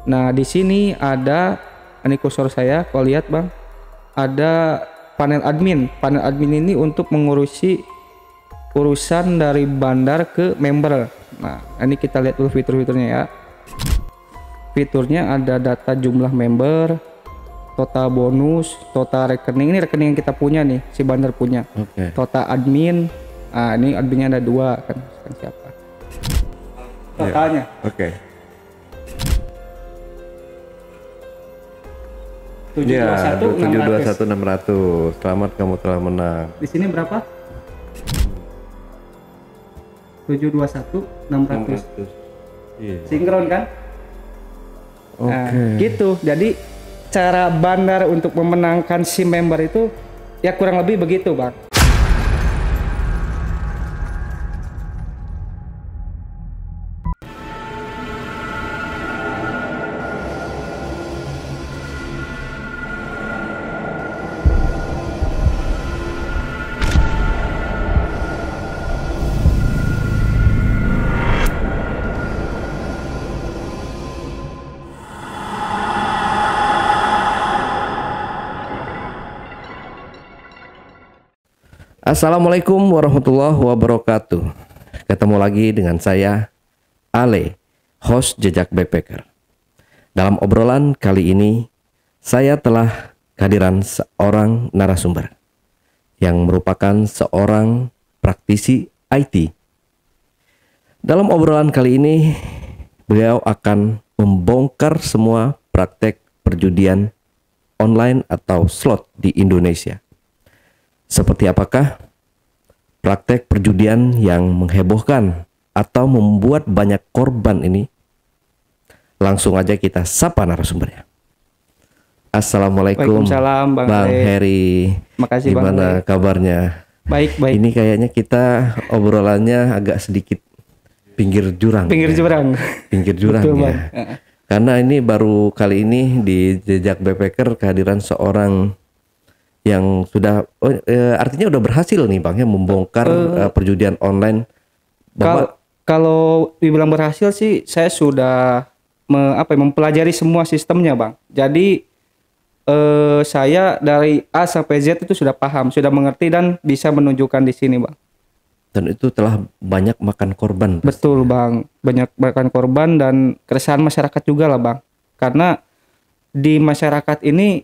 Nah, di sini ada ini kursor saya, kalau lihat Bang, ada panel admin. Panel admin ini untuk mengurusi urusan dari bandar ke member. Nah, ini kita lihat dulu fitur-fiturnya ya. Fiturnya ada data jumlah member, total bonus, total rekening. Ini rekening yang kita punya nih, si bandar punya. Total admin. Ah, ini adminnya ada 2 kan siapa? Totalnya. Oke. 721.600. Selamat, kamu telah menang. Di sini berapa? 721.600. Iya. Sinkron kan? Oke. Nah, gitu. Jadi cara bandar untuk memenangkan si member itu ya kurang lebih begitu, Bang. Assalamualaikum warahmatullahi wabarakatuh. Ketemu lagi dengan saya, Ale, host Jejak Backpacker. Dalam obrolan kali ini, saya telah kehadiran seorang narasumber yang merupakan seorang praktisi IT. Dalam obrolan kali ini, beliau akan membongkar semua praktek perjudian online atau slot di Indonesia. Seperti apakah praktek perjudian yang menghebohkan atau membuat banyak korban ini? Langsung aja kita sapa narasumbernya. Assalamualaikum Bang Heri. Makasih Gimana Bang. Kabarnya? Baik. Ini kayaknya kita obrolannya agak sedikit pinggir jurang. Pinggir jurang. Pinggir jurang. Betul, ya. Bang. Karena ini baru kali ini di Jejak Backpacker kehadiran seorang yang sudah artinya udah berhasil nih Bang ya membongkar perjudian online. Kalau dibilang berhasil sih saya sudah mempelajari semua sistemnya Bang. Jadi saya dari A sampai Z itu sudah paham, sudah mengerti dan bisa menunjukkan di sini Bang. Dan itu telah banyak makan korban. Betul Bang, banyak makan korban dan keresahan masyarakat juga lah Bang. Karena di masyarakat ini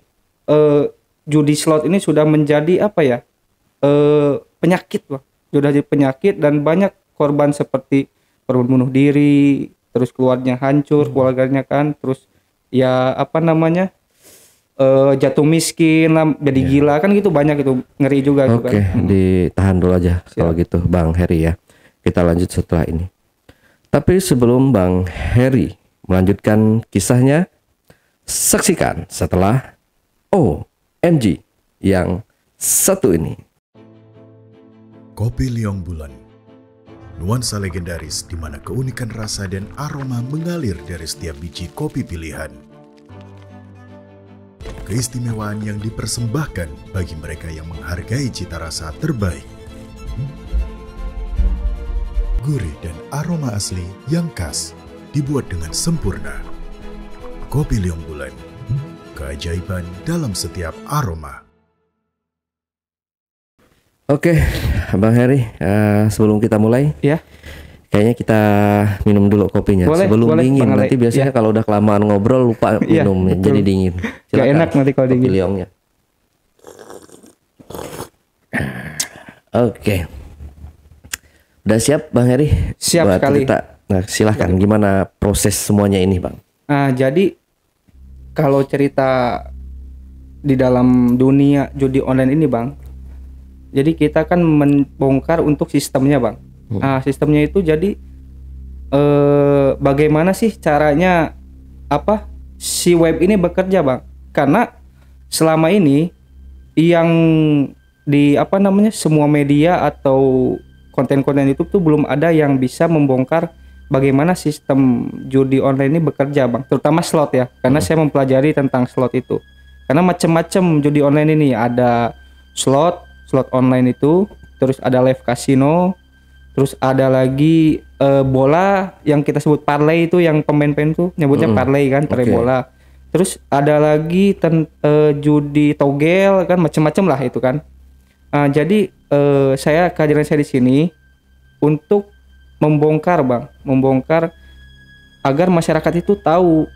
judi slot ini sudah menjadi penyakit Bang. Sudah jadi penyakit dan banyak korban seperti korban bunuh diri, terus keluarganya hancur, keluarganya kan, terus ya jatuh miskin lah, jadi gila kan gitu, banyak itu, ngeri juga. Oke, ditahan dulu aja. Siap. Kalau gitu Bang Heri ya. Kita lanjut setelah ini. Tapi sebelum Bang Heri melanjutkan kisahnya, saksikan setelah OMG yang satu ini. Kopi Liong Bulan, nuansa legendaris di mana keunikan rasa dan aroma mengalir dari setiap biji kopi pilihan. Keistimewaan yang dipersembahkan bagi mereka yang menghargai cita rasa terbaik. Gurih dan aroma asli yang khas dibuat dengan sempurna. Kopi Liong Bulan, keajaiban dalam setiap aroma. Oke, Bang Heri, sebelum kita mulai, ya, kayaknya kita minum dulu kopinya. Sebelum dingin. Nanti biasanya kalau udah kelamaan ngobrol lupa minum, jadi dingin. Silakan. Gak enak nanti kalau dingin. Liongnya. Oke, udah siap Bang Heri? Siap sekali. Nah, silahkan. Gimana proses semuanya ini Bang? Jadi kalau cerita di dalam dunia judi online ini Bang, jadi kita kan membongkar untuk sistemnya Bang. Sistemnya itu jadi bagaimana sih caranya si web ini bekerja Bang? Karena selama ini yang di semua media atau konten-konten YouTube tuh belum ada yang bisa membongkar bagaimana sistem judi online ini bekerja Bang, terutama slot ya. Karena saya mempelajari tentang slot itu. Karena macam-macam judi online ini, ada slot online itu, terus ada live casino, Terus ada lagi bola yang kita sebut parlay itu, yang pemain-pemain tuh nyebutnya parlay kan, parlay bola. Terus ada lagi judi togel kan, macam-macam lah itu kan. Jadi kehadiran saya di sini untuk membongkar agar masyarakat itu tahu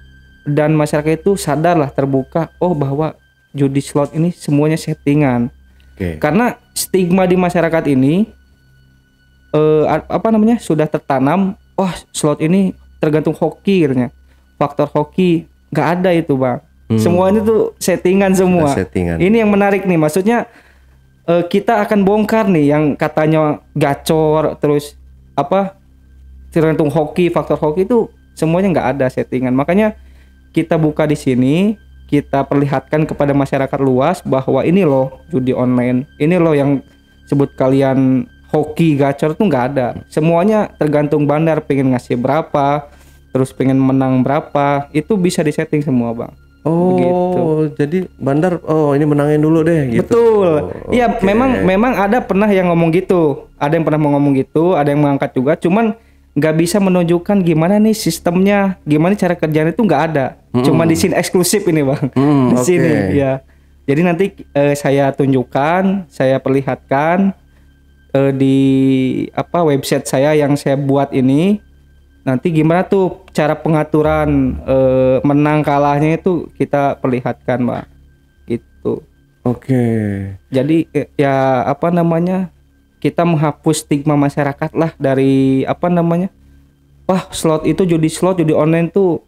dan masyarakat itu sadar lah, terbuka, bahwa judi slot ini semuanya settingan. Karena stigma di masyarakat ini sudah tertanam, slot ini tergantung hoki katanya. Faktor hoki nggak ada itu bang. Semuanya tuh settingan semua. Ini yang menarik nih, maksudnya kita akan bongkar nih yang katanya gacor, terus tergantung hoki, faktor hoki itu semuanya nggak ada settingan. Makanya kita buka di sini, kita perlihatkan kepada masyarakat luas bahwa ini loh judi online, ini loh yang sebut kalian hoki gacor tuh nggak ada. Semuanya tergantung bandar pengen ngasih berapa, terus pengen menang berapa, itu bisa disetting semua bang. Begitu. Jadi bandar ini menangin dulu deh gitu. Betul. Iya, memang ada pernah yang ngomong gitu. Ada yang pernah mau ngomong gitu, ada yang mengangkat juga, cuman nggak bisa menunjukkan gimana nih sistemnya, gimana cara kerjanya itu nggak ada. Cuma di sini eksklusif ini bang. Di sini ya. Jadi nanti saya tunjukkan, saya perlihatkan di website saya yang saya buat ini. Nanti gimana tuh cara pengaturan menang kalahnya itu kita perlihatkan Mbak, gitu. Jadi kita menghapus stigma masyarakat lah dari slot itu, judi online tuh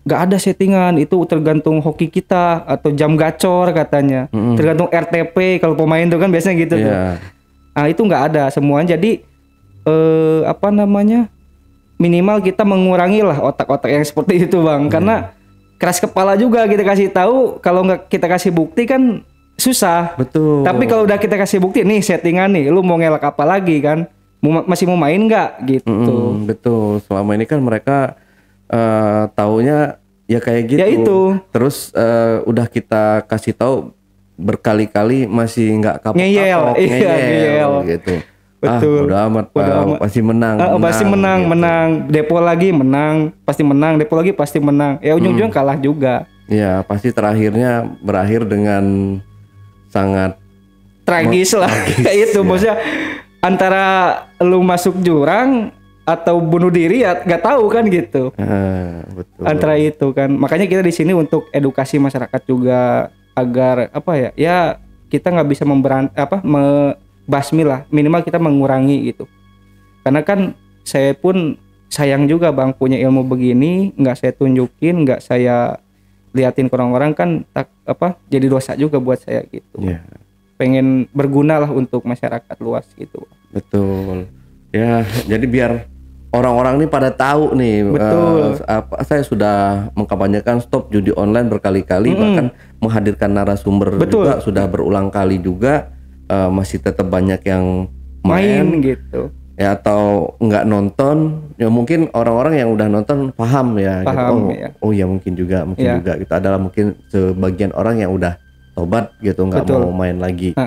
nggak ada settingan, itu tergantung hoki kita atau jam gacor katanya, tergantung RTP kalau pemain tuh kan biasanya gitu tuh. Nah itu nggak ada semuanya. Jadi minimal kita mengurangi lah otak-otak yang seperti itu bang, karena keras kepala juga kita kasih tahu, kalau nggak kita kasih bukti kan susah. Betul. Tapi kalau udah kita kasih bukti nih settingan nih, lu mau ngelak apa lagi kan, masih mau main nggak gitu. Betul. Selama ini kan mereka taunya ya kayak gitu. Ya itu. Terus udah kita kasih tahu berkali-kali masih nggak kapok, ngeyel gitu. Betul. Udah amat, pasti menang. Pasti menang. Depo lagi menang, pasti menang. Depo lagi pasti menang. Ya ujung-ujung kalah juga. Ya pasti terakhirnya berakhir dengan sangat tragis lah. Kayak itu maksudnya, antara lu masuk jurang atau bunuh diri ya nggak tahu kan gitu. Betul. Antara itu kan. Makanya kita di sini untuk edukasi masyarakat juga agar ya kita nggak bisa basmi lah, minimal kita mengurangi gitu. Karena kan saya pun sayang juga bang, punya ilmu begini nggak saya tunjukin, nggak saya liatin ke orang-orang kan jadi dosa juga buat saya gitu. Pengen berguna lah untuk masyarakat luas gitu. Betul. Ya jadi biar orang-orang ini pada tahu nih. Betul. Saya sudah mengkampanyekan stop judi online berkali-kali, bahkan menghadirkan narasumber juga sudah berulang kali juga. Masih tetap banyak yang main gitu ya, atau nggak nonton ya. Mungkin orang-orang yang udah nonton paham ya, gitu. Ya mungkin juga gitu. Adalah mungkin sebagian orang yang udah tobat gitu, nggak mau main lagi.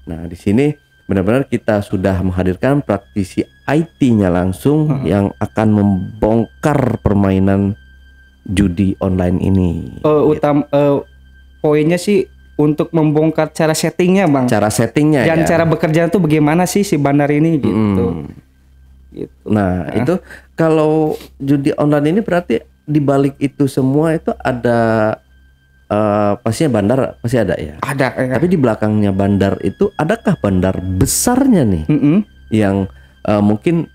Nah di sini benar-benar kita sudah menghadirkan praktisi IT-nya langsung yang akan membongkar permainan judi online ini. Poinnya sih untuk membongkar cara settingnya bang. Cara settingnya dan cara bekerja itu bagaimana sih si bandar ini gitu. Nah itu kalau judi online ini berarti dibalik itu semua itu ada pastinya bandar pasti ada ya. Ada ya. Tapi di belakangnya bandar itu adakah bandar besarnya nih yang mungkin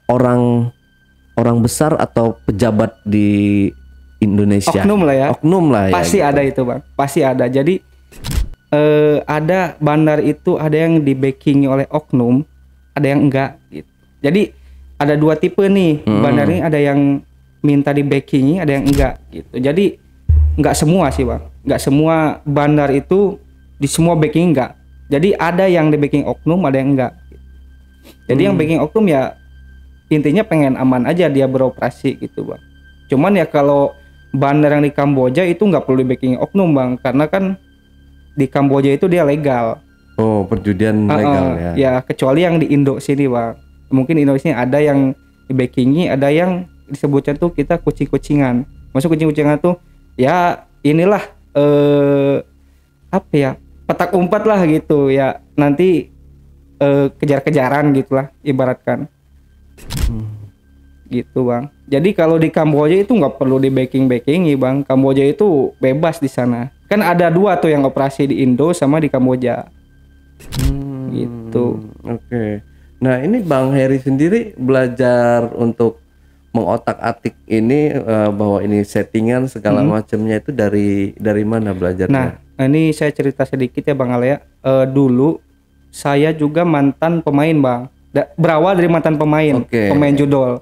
orang besar atau pejabat di Indonesia, oknum lah ya pasti gitu. Ada itu bang, pasti ada. Jadi ada bandar itu, ada yang di backing oleh oknum, ada yang enggak gitu. Jadi ada dua tipe nih bandar ini, ada yang minta di backing, ada yang enggak gitu. Jadi enggak semua sih bang, enggak semua bandar itu di semua backing enggak. Jadi ada yang di backing oknum, ada yang enggak gitu. Jadi yang backing oknum ya intinya pengen aman aja dia beroperasi gitu bang. Cuman ya kalau bandar yang di Kamboja itu nggak perlu di backing oknum bang, karena kan di Kamboja itu dia legal. Perjudian legal ya. Ya kecuali yang di Indo sini bang. Mungkin Indonesia ada yang di backingi, ada yang disebutnya tuh kita kucing-kucingan. Maksud kucing-kucingan tuh ya inilah apa ya, petak umpat lah gitu ya, nanti kejar-kejaran gitulah ibaratkan. Gitu bang. Jadi kalau di Kamboja itu nggak perlu di backing-backingi bang. Kamboja itu bebas di sana. Kan ada 2 tuh yang operasi di Indo sama di Kamboja. Gitu. Oke. Nah ini Bang Heri sendiri belajar untuk mengotak-atik ini bahwa ini settingan segala macamnya itu dari mana belajarnya? Nah ini saya cerita sedikit ya Bang Alea. Dulu saya juga mantan pemain bang. Berawal dari mantan pemain, pemain judol.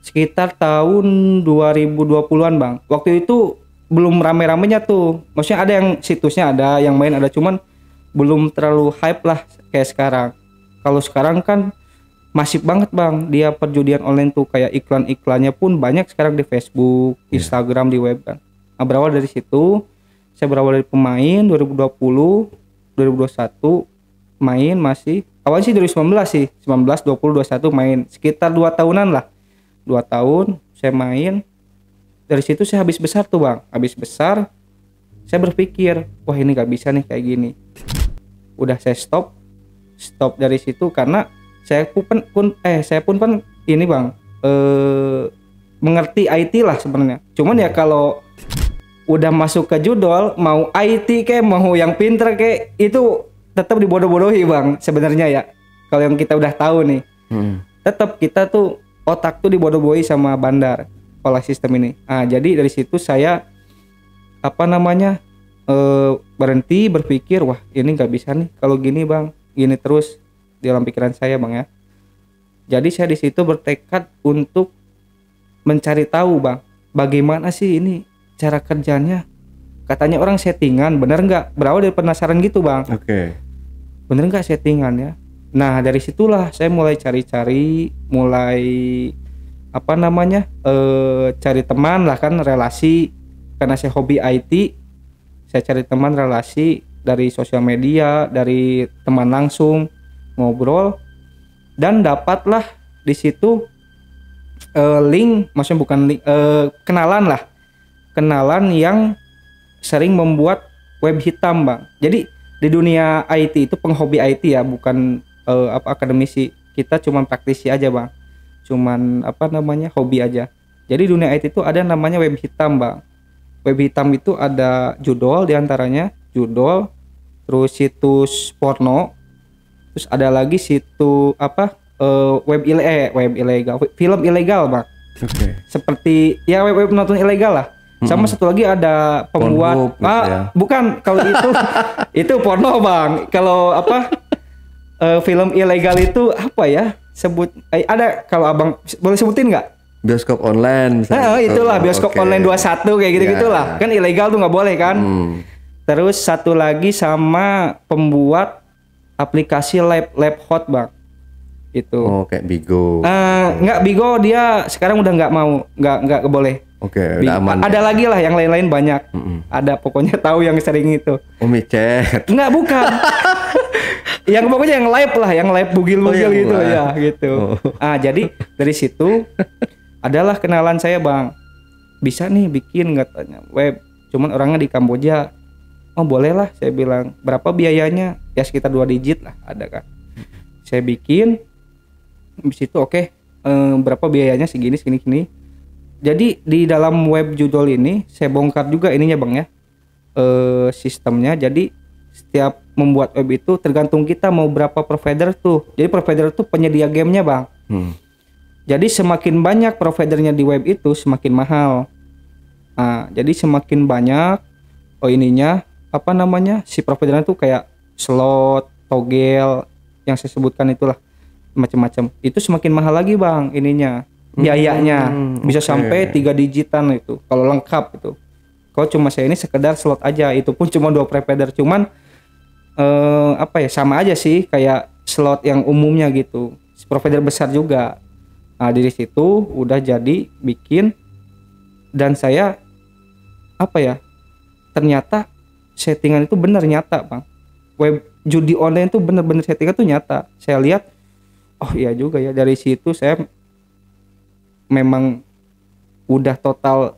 Sekitar tahun 2020-an bang. Waktu itu belum rame-ramenya tuh. Maksudnya ada yang situsnya ada, yang main ada, cuman belum terlalu hype lah kayak sekarang. Kalau sekarang kan masif banget bang. Dia perjudian online tuh kayak iklan-iklannya pun banyak sekarang di Facebook, Instagram, di web kan. Nah, berawal dari situ, saya berawal dari pemain 2020, 2021 main masih. Awalnya sih 2019 sih, 19, 20, 21 main. Sekitar 2 tahunan lah. 2 tahun saya main. Dari situ saya habis besar tuh bang. Habis besar, saya berpikir, wah ini gak bisa nih kayak gini. Udah saya stop dari situ karena saya pun ini bang, mengerti IT lah sebenarnya. Cuman ya kalau udah masuk ke judol, mau IT kayak mau yang pinter kayak itu tetap dibodoh-bodohi bang sebenarnya ya. Kalau yang kita udah tahu nih, tetap kita tuh otak tuh dibodoh-bodohi sama bandar oleh sistem ini. Ah jadi dari situ saya berhenti berpikir, wah ini nggak bisa nih kalau gini bang, gini terus di dalam pikiran saya bang ya. Jadi saya di situ bertekad untuk mencari tahu bang, bagaimana sih ini cara kerjanya. Katanya orang settingan, bener nggak? Berawal dari penasaran gitu bang. Bener nggak settingan ya? Nah dari situlah saya mulai cari-cari, cari teman lah kan, relasi. Karena saya hobi IT, saya cari teman relasi dari sosial media, dari teman langsung ngobrol, dan dapatlah di situ link, maksudnya bukan link, kenalan yang sering membuat web hitam bang. Jadi di dunia IT itu penghobi IT ya, bukan akademisi. Kita cuman praktisi aja bang, cuman hobi aja. Jadi dunia IT itu ada namanya web hitam bang. Web hitam itu ada judol, diantaranya judol, terus situs porno, terus ada lagi situs web ilegal, film ilegal bang. Seperti ya web nonton ilegal lah. Sama satu lagi ada pembuat bukan, kalau itu itu porno bang. Kalau film ilegal itu apa ya, sebut ada, kalau abang boleh sebutin nggak? Bioskop online misalnya. Itulah bioskop online 21 kayak gitu-gitulah. Kan ilegal tuh nggak boleh kan. Terus satu lagi sama pembuat aplikasi lab hot bang. Itu. Oh kayak Bigo. Nggak, Bigo dia sekarang udah nggak boleh. Udah aman. Ada lagi lah yang lain-lain banyak. Ada pokoknya tahu yang sering itu. Micet. Enggak, bukan. Yang pokoknya yang live bugil-bugil gitu ya gitu. Jadi dari situ adalah kenalan saya bang. Bisa nih bikin katanya web. Cuman orangnya di Kamboja. Oh boleh lah, saya bilang. Berapa biayanya? Ya sekitar 2 digit lah ada kan. Saya bikin. Habis itu oke. Berapa biayanya segini. Jadi di dalam web judul ini saya bongkar juga ininya bang ya, sistemnya. Jadi setiap membuat web itu tergantung kita mau berapa provider tuh. Jadi provider tuh penyedia gamenya bang. Jadi semakin banyak providernya di web itu semakin mahal. Jadi semakin banyak si providernya tuh kayak slot, togel yang saya sebutkan itulah macam-macam. Itu semakin mahal lagi bang ininya. Biayanya bisa sampai 3 digitan itu kalau lengkap itu. Kalau cuma saya ini sekedar slot aja, itu pun cuma 2 provider, cuman sama aja sih kayak slot yang umumnya gitu, provider besar juga. Nah dari situ udah jadi bikin, dan saya ternyata settingan itu benar nyata bang. Web judi online itu benar-benar settingan tuh nyata. Saya lihat oh iya juga ya, dari situ saya memang udah total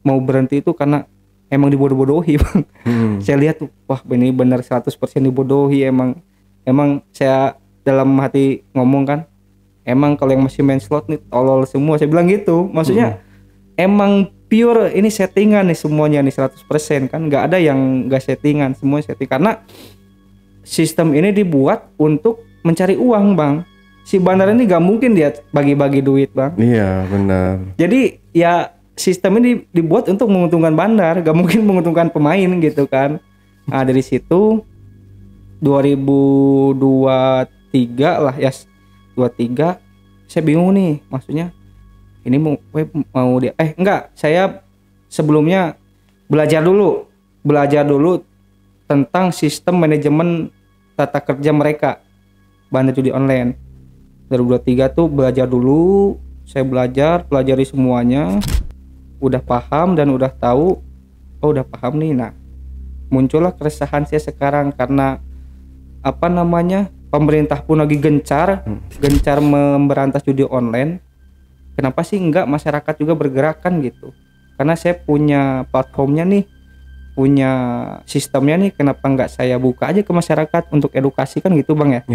mau berhenti itu karena emang dibodoh-bodohi Bang. Saya lihat tuh, wah ini benar 100% dibodohi. Emang saya dalam hati ngomong kan, emang kalau yang masih main slot nih tolol semua, saya bilang gitu. Maksudnya emang pure ini settingan nih semuanya nih 100% kan, nggak ada yang nggak settingan, semua setting. Karena sistem ini dibuat untuk mencari uang Bang. Si bandar ini nggak mungkin dia bagi-bagi duit Bang. Iya benar. Jadi ya sistem ini dibuat untuk menguntungkan bandar, gak mungkin menguntungkan pemain gitu kan. Nah dari situ 2023 lah ya, 23 saya bingung nih, maksudnya ini mau dia enggak, saya sebelumnya belajar dulu tentang sistem manajemen tata kerja mereka bandar judi online. 2023 tuh belajar dulu, saya pelajari semuanya, udah paham dan udah tahu, oh udah paham nih. Nah muncullah keresahan saya sekarang karena apa namanya, pemerintah pun lagi gencar memberantas judi online. Kenapa sih enggak masyarakat juga bergerakan gitu? Karena saya punya platformnya nih, punya sistemnya nih, kenapa enggak saya buka aja ke masyarakat untuk edukasi kan gitu Bang ya.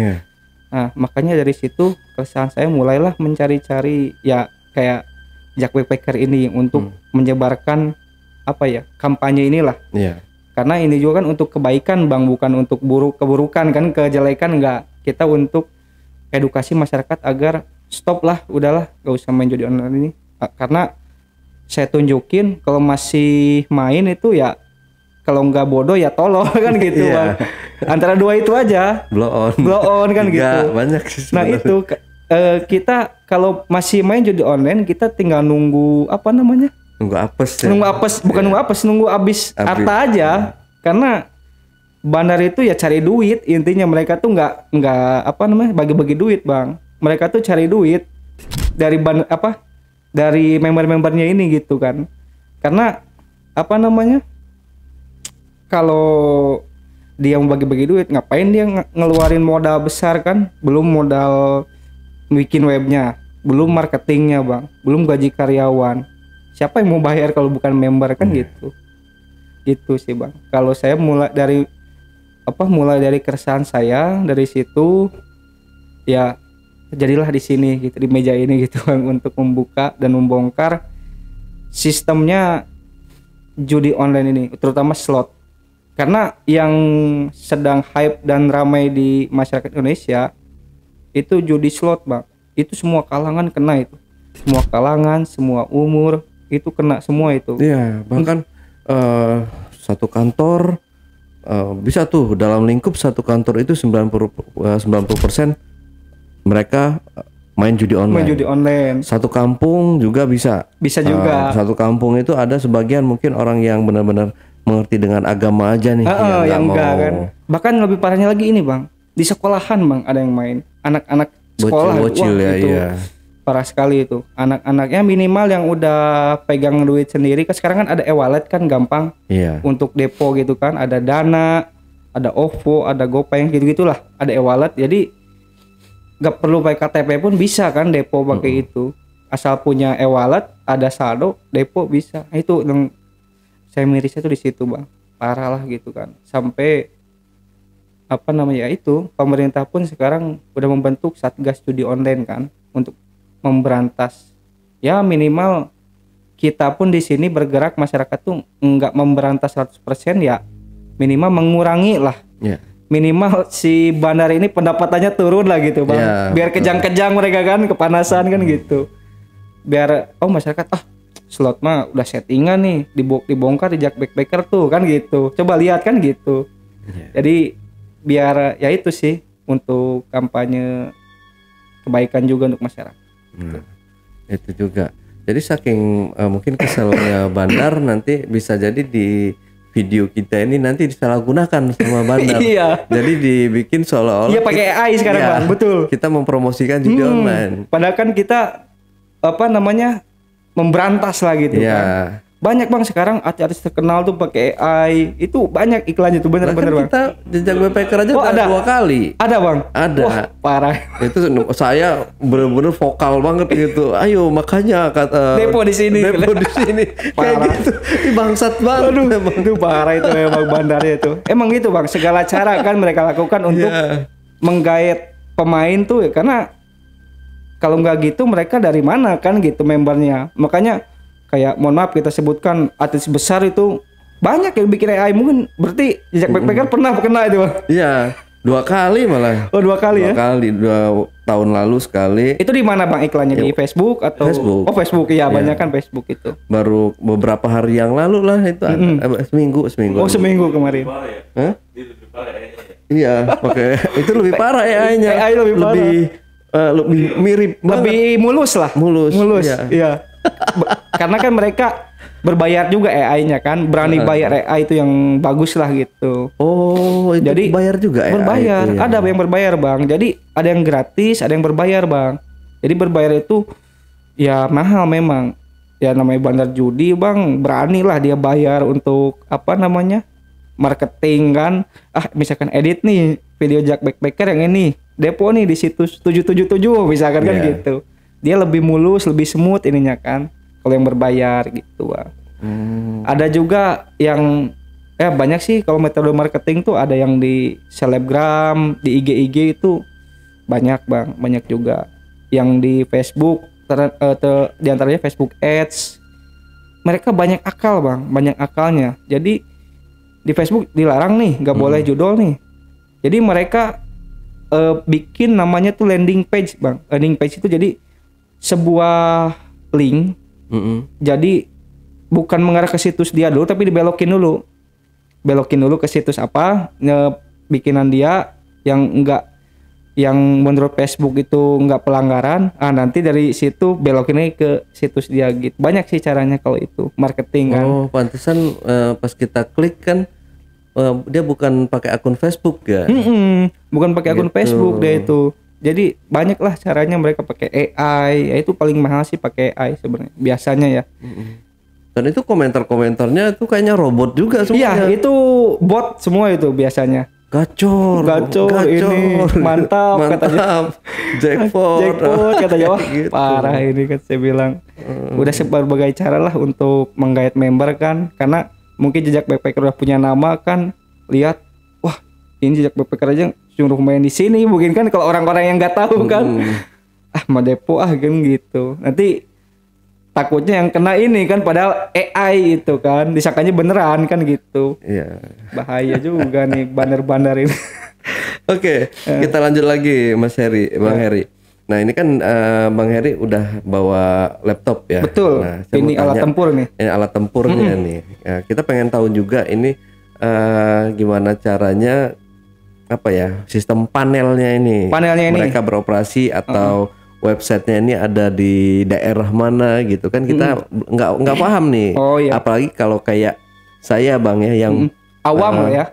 Nah makanya dari situ keresahan saya mulailah mencari-cari ya kayak Jack Backpacker ini untuk menyebarkan apa ya, kampanye inilah. Karena ini juga kan untuk kebaikan Bang, bukan untuk keburukan kan, kejelekan enggak. Kita untuk edukasi masyarakat agar stop lah, udahlah gak usah main judi online ini. Karena saya tunjukin kalau masih main itu ya, kalau nggak bodoh ya tolol kan gitu Bang. Antara dua itu aja. Blow on kan gitu. Banyak sih sebenarnya. Nah itu kita kalau masih main judi online, kita tinggal nunggu apa namanya? Nunggu apes ya. Nunggu habis harta aja. Karena bandar itu ya cari duit, intinya mereka tuh nggak apa namanya, bagi-bagi duit Bang. Mereka tuh cari duit dari dari member-membernya ini gitu kan. Karena apa namanya, kalau dia mau bagi-bagi duit, ngapain dia ngeluarin modal besar kan? Belum modal bikin webnya, belum marketingnya Bang, belum gaji karyawan. Siapa yang mau bayar kalau bukan member kan gitu. Gitu sih Bang. Kalau saya mulai dari keresahan saya, dari situ ya jadilah di sini gitu, di meja ini gitu Bang, untuk membuka dan membongkar sistemnya judi online ini, terutama slot. Karena yang sedang hype dan ramai di masyarakat Indonesia itu judi slot Bang. Itu semua kalangan kena itu. Semua kalangan, semua umur itu kena semua itu. Iya, bahkan satu kantor bisa tuh dalam lingkup satu kantor itu 90% mereka main judi online. Satu kampung juga bisa juga. Satu kampung itu ada sebagian mungkin orang yang benar-benar mengerti dengan agama aja nih, yang enggak kan. Bahkan lebih parahnya lagi ini Bang, di sekolahan Bang ada yang main, anak-anak sekolah. Bocil ya, itu iya. Parah sekali itu. Anak-anaknya minimal yang udah pegang duit sendiri kan, sekarang kan ada e-wallet kan gampang. Iya. Untuk depo gitu kan, ada Dana, ada OVO, ada GoPay gitu-gitulah, ada e-wallet. Jadi gak perlu pakai KTP pun bisa kan depo pakai itu. Asal punya e-wallet, ada saldo, depo bisa. Nah, itu yang saya mirisnya tuh di situ Bang. Parah lah gitu kan. Sampai apa namanya itu, pemerintah pun sekarang udah membentuk Satgas Judi Online kan untuk memberantas. Ya minimal kita pun di sini bergerak, masyarakat tuh enggak memberantas 100% ya, minimal mengurangi lah. Minimal si bandar ini pendapatannya turun lah gitu Bang. Biar kejang-kejang mereka kan, kepanasan kan gitu. Biar masyarakat slot mah udah settingan nih, dibongkar di Jack Backpacker tuh kan gitu. Coba lihat kan gitu. Jadi biar ya itu sih, untuk kampanye kebaikan juga untuk masyarakat. Itu juga. Jadi saking mungkin keselnya bandar, nanti bisa jadi di video kita ini nanti disalahgunakan sama bandar. Iya. Jadi dibikin seolah-olah. Iya, pakai AI sekarang Bang, betul. Kita mempromosikan judi online. Padahal kan kita apa namanya, memberantas lah gitu kan. Banyak bang sekarang artis terkenal tuh pakai AI, itu banyak iklannya tuh bener-bener bang. Kita jejak backpacker aja udah ada 2 kali. Ada bang. Ada. Wah, parah. Itu saya bener-bener vokal banget gitu. Ayo makanya kata Depo di sini. Depo di sini. Kayak gitu. Ini bangsat banget. Aduh, itu parah itu emang bandarnya itu. Emang gitu bang, segala cara kan mereka lakukan untuk menggait pemain tuh ya, karena kalau nggak gitu mereka dari mana kan gitu membernya. Makanya kayak mohon maaf kita sebutkan artis besar itu banyak yang bikin AI, mungkin berarti jejak backpacker pernah kena itu bang. Iya, 2 kali malah. Oh 2 kali 2 ya? kali, 2 tahun lalu sekali. Itu di mana bang iklannya, di Facebook atau? Facebook. Oh Facebook, iya banyak kan Facebook itu. Baru beberapa hari yang lalu lah itu seminggu. Oh seminggu kemarin. Hah? Iya, oke. Itu lebih parah AI-nya. AI lebih parah. Lebih mirip banget. Lebih mulus lah. Mulus. Iya. Karena kan mereka berbayar juga AI-nya kan, berani bayar AI itu yang bagus lah gitu. Oh, itu jadi bayar juga ya? Berbayar, itu ya? ada yang berbayar bang. Jadi ada yang gratis, ada yang berbayar bang. Jadi berbayar itu ya mahal memang. Ya namanya bandar judi bang, berani lah dia bayar untuk apa namanya marketing kan. Misalkan edit nih video Jack Backpacker yang ini, depo nih di situs 777 misalkan kan gitu. Dia lebih mulus, lebih smooth ininya kan. Kalau yang berbayar gitu bang. Ada juga yang banyak sih kalau metode marketing tuh, ada yang di selebgram, di IG itu banyak bang, banyak juga. Yang di Facebook, di antaranya Facebook Ads, mereka banyak akal bang, banyak akalnya. Jadi di Facebook dilarang nih, nggak boleh judul nih. Jadi mereka bikin namanya tuh landing page bang. Landing page itu jadi sebuah link. Jadi bukan mengarah ke situs dia dulu, tapi dibelokin dulu ke situs apa bikinan dia yang enggak, yang menurut Facebook itu enggak pelanggaran. Nanti dari situ belokinnya ke situs dia gitu. Banyak sih caranya kalau itu marketing kan. Oh, pantesan pas kita klik kan dia bukan pakai akun Facebook ya? Bukan pakai akun Facebook dia itu. Jadi banyak lah caranya mereka pakai AI. Ya itu paling mahal sih pakai AI sebenarnya biasanya ya. Dan itu komentar-komentarnya tuh kayaknya robot juga semuanya. Iya, itu bot semua itu biasanya. Gacor ini mantap. Katanya. Jackpot katanya. Wah gitu. Parah ini kan saya bilang. Udah berbagai cara lah untuk menggait member kan, karena mungkin jejak backpacker udah punya nama kan, lihat wah ini jejak backpacker aja suruh main di sini, mungkin kan kalau orang-orang yang nggak tahu kan mau depo kan gitu, nanti takutnya yang kena ini kan padahal AI itu kan, disangkanya beneran kan gitu. Iya. Bahaya juga nih bandar-bandar ini. Oke, kita lanjut lagi Mas Heri, Bang Heri. Nah ini kan Bang Heri udah bawa laptop ya. Betul. Nah, ini alat tempur nih. Ini alat tempurnya nih. Ya, kita pengen tahu juga ini gimana caranya, apa ya, sistem panelnya ini. Mereka beroperasi atau websitenya ini ada di daerah mana gitu kan, kita nggak paham nih. Oh, iya. Apalagi kalau kayak saya Bang ya yang awam ya.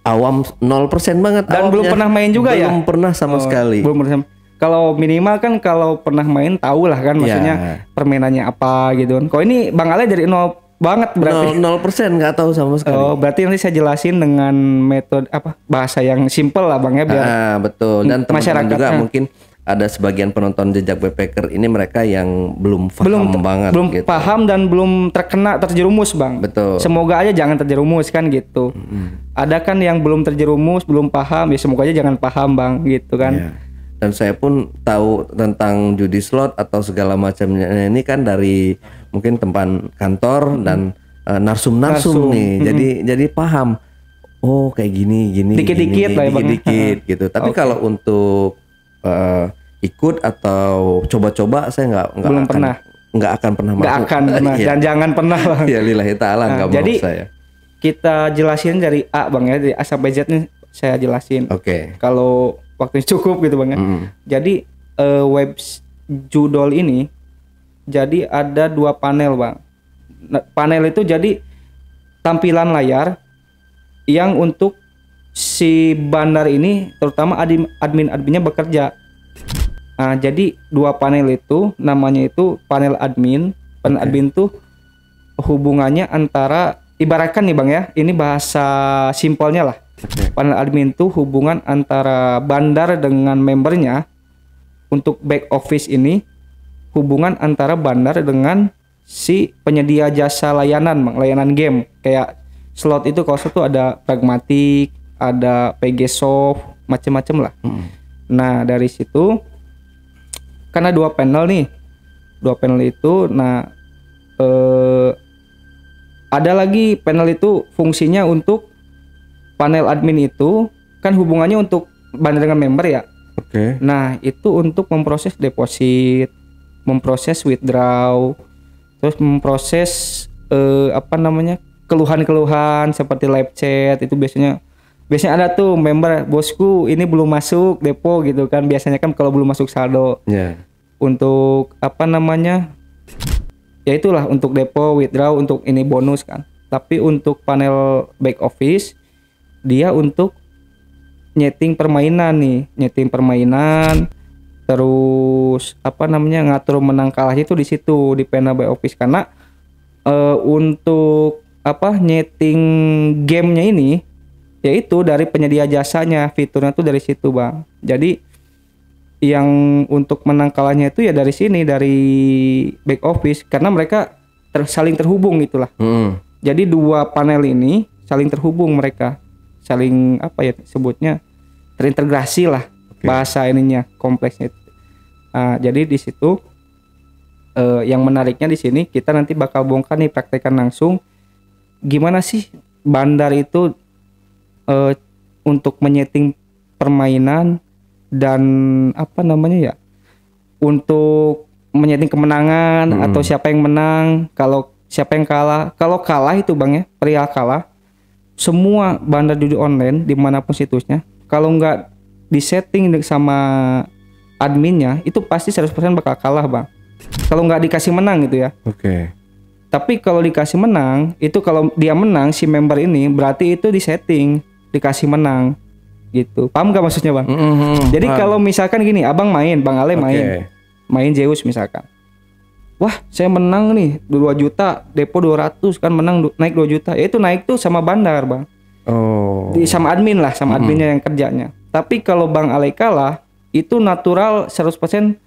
Awam 0% banget. Dan belum pernah main juga ya? Belum pernah sama sekali. Belum pernah. Kalau minimal kan kalau pernah main tahu lah kan, maksudnya permainannya apa gitu kan. Kalau ini Bang Ale dari 0 banget berarti. 0% nggak tahu sama sekali. Oh, berarti nanti saya jelasin dengan metode bahasa yang simple lah Bang ya, biar betul. Dan teman-teman juga mungkin ada sebagian penonton jejak backpacker ini mereka yang belum paham banget, belum gitu. paham dan belum terjerumus Bang. Betul. Semoga aja jangan terjerumus kan gitu. Ada kan yang belum terjerumus, belum paham, ya semoga aja jangan paham Bang gitu kan. Yeah. Dan saya pun tahu tentang judi slot atau segala macamnya ini kan dari mungkin tempat kantor dan narsum nih. Jadi paham. Oh kayak gini dikit-dikit lah ya Bang. Dikit gitu. Tapi kalau untuk ikut atau coba-coba saya nggak akan pernah dan jangan pernah Bang. Ya lillahi ta'ala nggak mau jadi, saya. Kita jelasin dari A Bang ya, dari A sampai Z nih saya jelasin. Oke. Kalau waktunya cukup gitu Bang ya. Jadi web judol ini jadi ada 2 panel Bang. Panel itu jadi tampilan layar yang untuk si bandar ini terutama admin-adminnya bekerja. Nah, jadi 2 panel itu namanya itu panel admin. Panel admin tuh hubungannya antara, ibaratkan nih Bang ya, ini bahasa simpelnya lah. Panel admin itu hubungan antara bandar dengan membernya. Untuk back office ini hubungan antara bandar dengan si penyedia jasa layanan Bang, layanan game. Kayak slot itu kalau itu ada Pragmatic, ada PGsoft, macem-macem lah. Nah dari situ karena dua panel itu, nah ada lagi panel itu fungsinya untuk panel admin itu kan hubungannya untuk bandar dengan member ya. Oke. Nah itu untuk memproses deposit, memproses withdraw, terus memproses keluhan-keluhan seperti live chat. Itu biasanya ada tuh member, bosku ini belum masuk depo gitu kan, biasanya kan kalau belum masuk saldo. Untuk ya itulah untuk depo, withdraw, untuk ini bonus kan. Tapi untuk panel back office dia untuk nyeting permainan, terus ngatur menang kalah itu di situ di panel back office. Karena untuk nyeting gamenya ini yaitu dari penyedia jasanya, fiturnya tuh dari situ Bang. Jadi yang untuk menang kalahnya itu ya dari sini, dari back office, karena mereka saling terhubung itulah. Jadi dua panel ini saling terhubung, mereka saling sebutnya terintegrasi lah. Bahasa ininya kompleksnya. Jadi di situ yang menariknya di sini kita nanti bakal bongkar nih, praktekkan langsung gimana sih bandar itu untuk menyeting permainan dan untuk menyeting kemenangan atau siapa yang menang, kalau siapa yang kalah. Kalau kalah itu Bang ya, perihal kalah, semua bandar judi online dimanapun situsnya, kalau nggak disetting sama adminnya itu pasti 100% bakal kalah Bang. Kalau nggak dikasih menang gitu ya. Tapi kalau dikasih menang, itu kalau dia menang si member ini berarti itu disetting, dikasih menang gitu. Paham nggak maksudnya Bang? Jadi kalau misalkan gini, Bang Ale main Zeus misalkan. Wah saya menang nih 2 juta, depo 200 kan, menang naik 2 juta. Ya itu naik tuh sama bandar Bang. Sama admin lah, sama adminnya yang kerjanya. Tapi kalau Bang Ale kalah itu natural 100%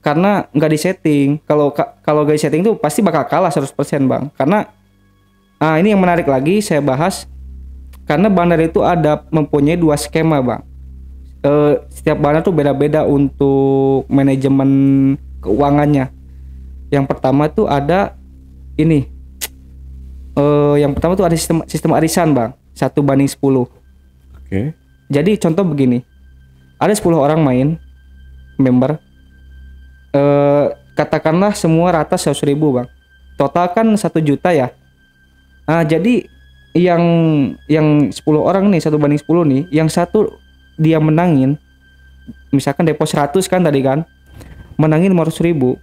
karena nggak disetting. Kalau nggak disetting tuh pasti bakal kalah 100% Bang. Karena ini yang menarik lagi saya bahas, karena bandar itu mempunyai 2 skema Bang. Setiap bandar tuh beda-beda untuk manajemen keuangannya. Yang pertama tuh ada ini. Yang pertama tuh ada sistem arisan Bang, 1:10. Jadi contoh begini, ada 10 orang main member, katakanlah semua rata 100.000 Bang, total kan 1 juta ya. Jadi yang 10 orang nih 1:10 nih, yang satu dia menangin, misalkan depo 100 kan tadi kan, menangin 500.000,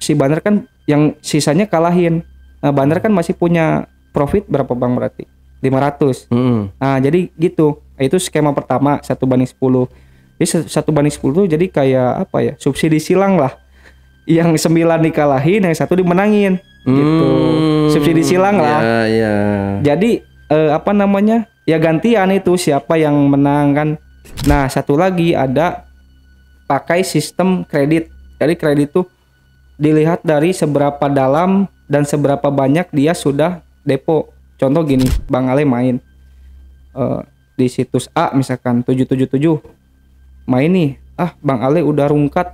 si bandar kan yang sisanya kalahin. Bandar kan masih punya profit berapa Bang, berarti 500. Jadi gitu. Itu skema pertama 1:10. Jadi 1:10 tuh jadi kayak subsidi silang lah. Yang 9 dikalahin, yang 1 dimenangin gitu. Subsidi silang lah. Jadi ya gantian itu siapa yang menang kan. Nah satu lagi ada pakai sistem kredit. Jadi kredit tuh dilihat dari seberapa dalam dan seberapa banyak dia sudah depo. Contoh gini, Bang Ale main di situs A misalkan 777, main nih, Bang Ale udah rungkat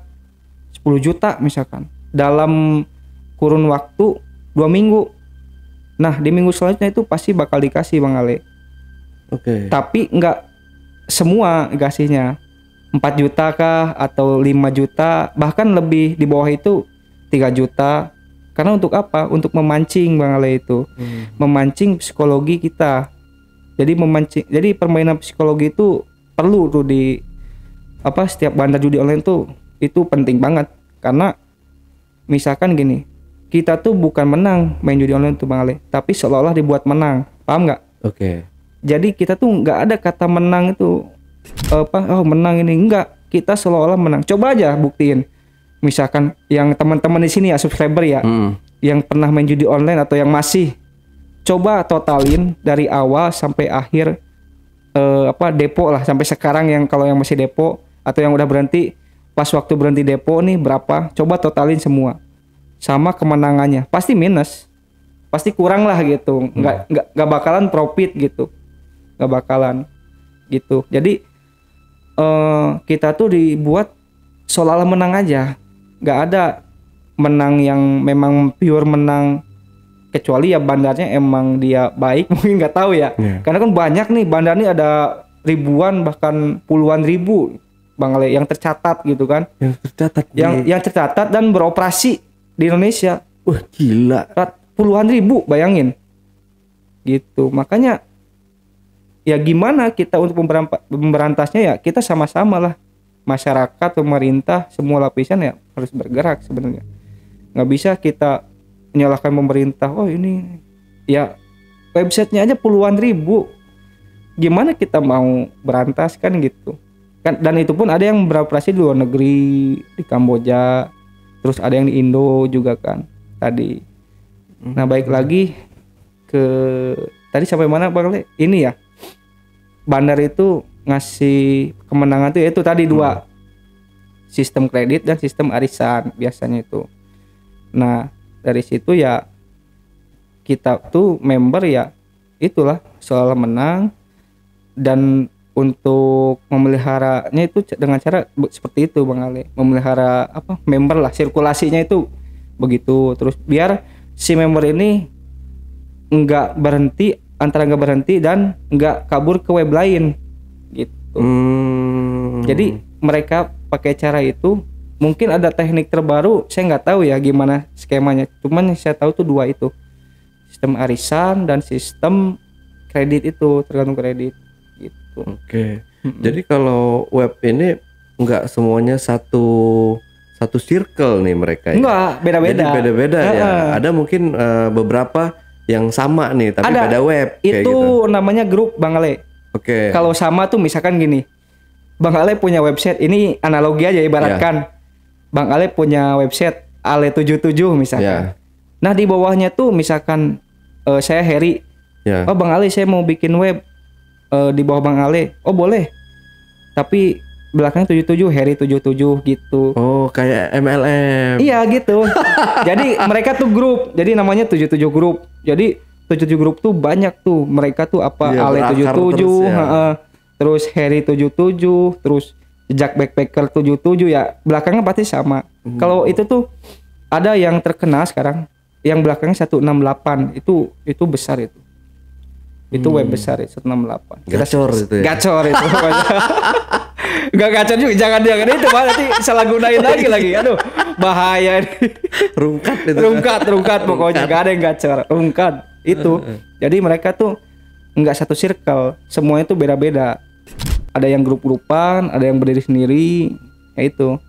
10 juta misalkan dalam kurun waktu 2 minggu. Nah di minggu selanjutnya itu pasti bakal dikasih Bang Ale. Tapi nggak semua kasihnya, 4 juta kah atau 5 juta, bahkan lebih di bawah itu 3 juta. Karena untuk apa? Untuk memancing Bang Ale itu. Memancing psikologi kita. Jadi permainan psikologi itu perlu tuh di setiap bandar judi online tuh, itu penting banget. Karena misalkan gini, kita tuh bukan menang main judi online tuh Bang Ale, tapi seolah-olah dibuat menang. Paham nggak? Jadi kita tuh nggak ada kata menang itu menang ini, enggak. Kita seolah-olah menang. Coba aja buktiin. misalkan yang teman-teman di sini ya subscriber ya, yang pernah main judi online atau yang masih, coba totalin dari awal sampai akhir depo lah sampai sekarang, yang kalau yang masih depo atau yang udah berhenti, pas waktu berhenti depo nih berapa, coba totalin semua sama kemenangannya, pasti minus, pasti kurang lah gitu, nggak bakalan profit gitu, nggak bakalan gitu. Jadi kita tuh dibuat seolah-olah menang aja, nggak ada menang yang memang pure menang, kecuali ya bandarnya emang dia baik mungkin, nggak tahu ya. Karena kan banyak nih bandar nih, ada ribuan bahkan puluhan ribu Bang Ale yang tercatat gitu kan, yang tercatat dan beroperasi di Indonesia. Wah gila, puluhan ribu, bayangin gitu. Makanya ya gimana kita untuk memberantasnya, ya kita sama-sama lah, masyarakat, pemerintah, semua lapisan ya harus bergerak sebenarnya. Nggak bisa kita menyalahkan pemerintah, oh ini ya websitenya aja puluhan ribu, gimana kita mau berantas kan gitu kan. Dan itu pun ada yang beroperasi di luar negeri, di Kamboja, terus ada yang di Indo juga kan tadi. Nah baik lagi ke tadi sampai mana Bang Le? Ini ya, bandar itu ngasih kemenangan tuh itu tadi dua, sistem kredit dan sistem arisan biasanya itu. Nah dari situ ya kita tuh member ya itulah soal menang, dan untuk memeliharanya itu dengan cara seperti itu Bang Ale, memelihara member lah, sirkulasinya itu begitu, terus biar si member ini nggak berhenti, antara nggak berhenti dan nggak kabur ke web lain gitu. Jadi mereka pakai cara itu. Mungkin ada teknik terbaru, saya nggak tahu ya gimana skemanya. Cuman yang saya tahu tuh dua itu, sistem arisan dan sistem kredit, itu tergantung kredit gitu. Oke. Jadi kalau web ini nggak semuanya satu circle nih mereka ya? Enggak, beda-beda. Jadi beda-beda ya. Ada mungkin beberapa yang sama nih, tapi beda web. Itu gitu. namanya grup Bang Ale. Oke. Kalau sama tuh misalkan gini, Bang Ale punya website, ini analogi aja ibaratkan. Bang Ale punya website Ale77 misalkan. Nah di bawahnya tuh misalkan saya Heri. Oh Bang Ale saya mau bikin web di bawah Bang Ale. Oh boleh. Tapi belakangnya 77 Heri 77 gitu. Oh kayak MLM. Iya gitu. Jadi mereka tuh grup. Jadi namanya 77 grup. Jadi 77 grup tuh banyak tuh. Mereka tuh Ale 77, terus Heri 77, terus Jack Backpacker 77 ya, belakangnya pasti sama. Kalau itu tuh ada yang terkenal sekarang, yang belakangnya 168, itu besar itu. Itu web besar itu 168. Gacor itu ya. Gacor itu. Enggak gacor juga, jangan itu Pak, nanti salah gunain lagi. Aduh, bahaya ini. Rungkat itu. Rungkat pokoknya, enggak ada yang gacor. Rungkat itu. Jadi mereka tuh enggak satu circle, semuanya tuh beda-beda. Ada yang grup-grupan, ada yang berdiri sendiri, ya itu.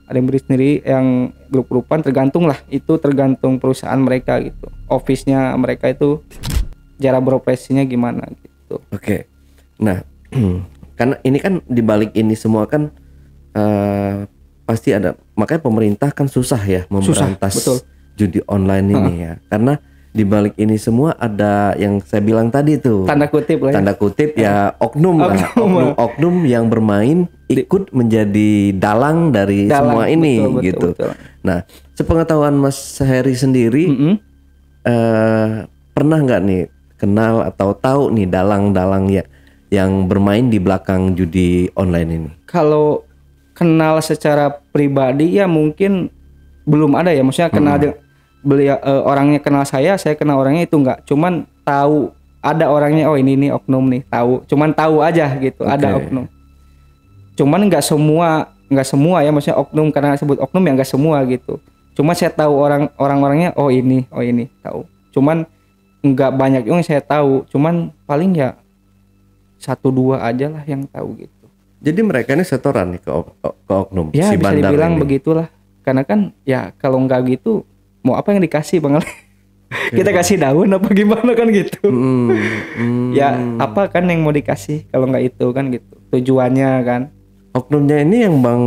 Ada yang berdiri sendiri, yang grup-grupan, tergantung lah. Itu tergantung perusahaan mereka gitu. Office-nya mereka itu cara beroperasinya gimana gitu. Oke. Nah, karena ini kan dibalik ini semua kan pasti ada, makanya pemerintah kan susah ya memberantas judi online ini ya. Karena di balik ini semua ada yang saya bilang tadi tuh, tanda kutip lah ya. Tanda kutip ya oknum lah, oknum yang bermain ikut menjadi dalang dari semua ini gitu. Betul. Nah, sepengetahuan Mas Heri sendiri pernah nggak nih kenal atau tahu nih dalang-dalang ya yang bermain di belakang judi online ini? Kalau kenal secara pribadi ya mungkin belum ada ya, maksudnya kenal beliau orangnya kenal saya kenal orangnya itu enggak, cuman tahu ada orangnya, oh ini oknum nih, tahu, cuman tahu aja gitu. Ada oknum, cuman enggak semua ya, maksudnya oknum karena sebut oknum ya enggak semua gitu, cuma saya tahu orang-orangnya, oh ini tahu, cuman enggak banyak yang saya tahu, cuman paling ya 1-2 aja lah yang tahu gitu. Jadi mereka ini setoran nih ke oknum ya, si bisa bandar dibilang ini. Begitulah, karena kan ya kalau enggak gitu mau apa yang dikasih Bang Ale? Kita kasih daun apa gimana kan gitu. Ya apa kan yang mau dikasih kalau nggak itu kan gitu. Tujuannya kan. oknumnya ini yang Bang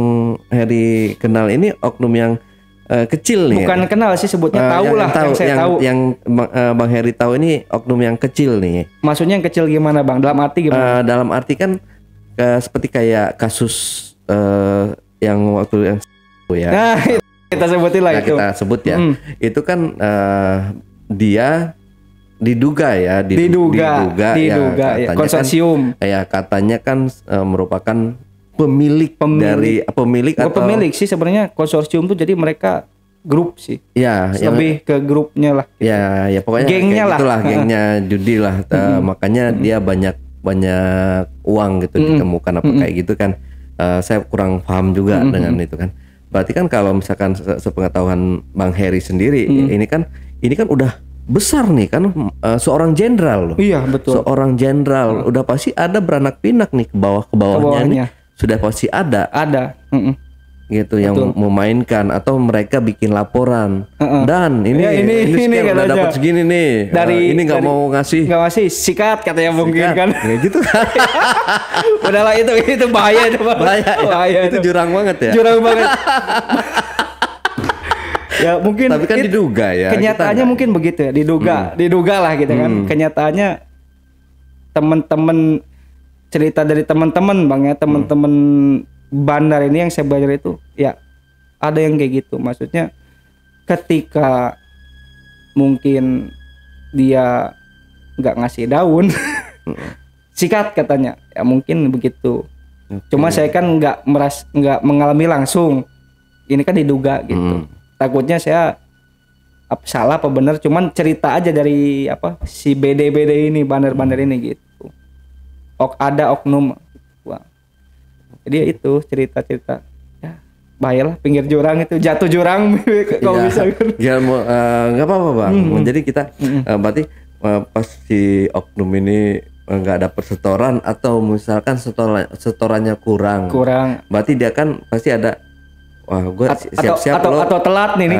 Heri kenal ini oknum yang kecil nih. Bukan kenal sih sebutnya, tahu lah yang saya tahu. Yang Bang Heri tahu ini oknum yang kecil nih. Maksudnya yang kecil gimana Bang? Dalam arti gimana? Dalam arti kan seperti kayak kasus yang waktu yang ya. Nah, kita sebutin lah itu. Kita sebut ya. Itu kan dia diduga ya, diduga ya, konsorsium. Kan, ya katanya kan merupakan pemilik dari pemilik atau pemilik sih sebenarnya konsorsium tuh, jadi mereka grup sih. Ya, lebih ke grupnya lah. Gitu. Ya pokoknya gengnya lah. Itulah gengnya judi lah. Makanya dia banyak uang gitu ditemukan apa kayak gitu kan. Saya kurang paham juga dengan itu kan. Berarti kan kalau misalkan sepengetahuan Bang Heri sendiri, ini kan udah besar nih kan, seorang jenderal loh. Iya betul. Seorang jenderal udah pasti ada beranak pinak nih ke bawahnya nih. Sudah pasti ada. Gitu yang memainkan atau mereka bikin laporan. Dan ini udah dapat segini nih. Ini nggak mau ngasih. Nggak ngasih, sikat katanya mungkin kan. Kayak gitu kan. Udahlah itu bahaya itu. Bahaya itu jurang banget ya. Jurang banget. Ya mungkin. Tapi kan diduga ya. Kenyataannya mungkin begitu ya. Diduga lah gitu kan. Kenyataannya teman-teman, cerita dari teman-teman Bang ya, teman-teman bandar ini yang saya belajar itu ya ada yang kayak gitu. Maksudnya ketika mungkin dia nggak ngasih daun sikat katanya ya, mungkin begitu. Cuma saya kan nggak mengalami langsung, ini kan diduga gitu. Takutnya saya salah apa benar, cuman cerita aja dari si BD ini, bandar-bandar ini gitu. Ada oknum. Wah. Jadi itu cerita-cerita ya, bahayalah pinggir jurang itu, jatuh jurang kalau bisa kan. Ya nggak apa-apa Bang. Jadi kita berarti pas si oknum ini nggak dapat setoran atau misalkan setorannya kurang. Berarti dia kan pasti ada, wah gue siap-siap atau telat nih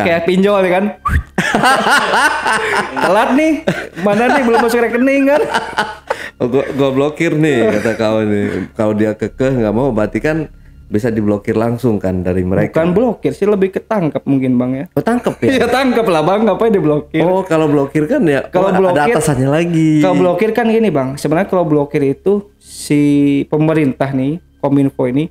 kayak pinjol kan. Telat nih, mana nih belum masuk rekening kan. Gue blokir nih kata kau nih. Kalau dia kekeh nggak mau, berarti kan bisa diblokir langsung kan dari mereka. Bukan blokir sih, lebih ketangkep mungkin Bang ya. Oh tangkep ya? Iya tangkep lah Bang, ngapain diblokir? Oh kalau blokir kan ya, kalau ada atasannya lagi. Kalau blokir kan gini Bang, sebenarnya kalau blokir itu si pemerintah nih, Kominfo ini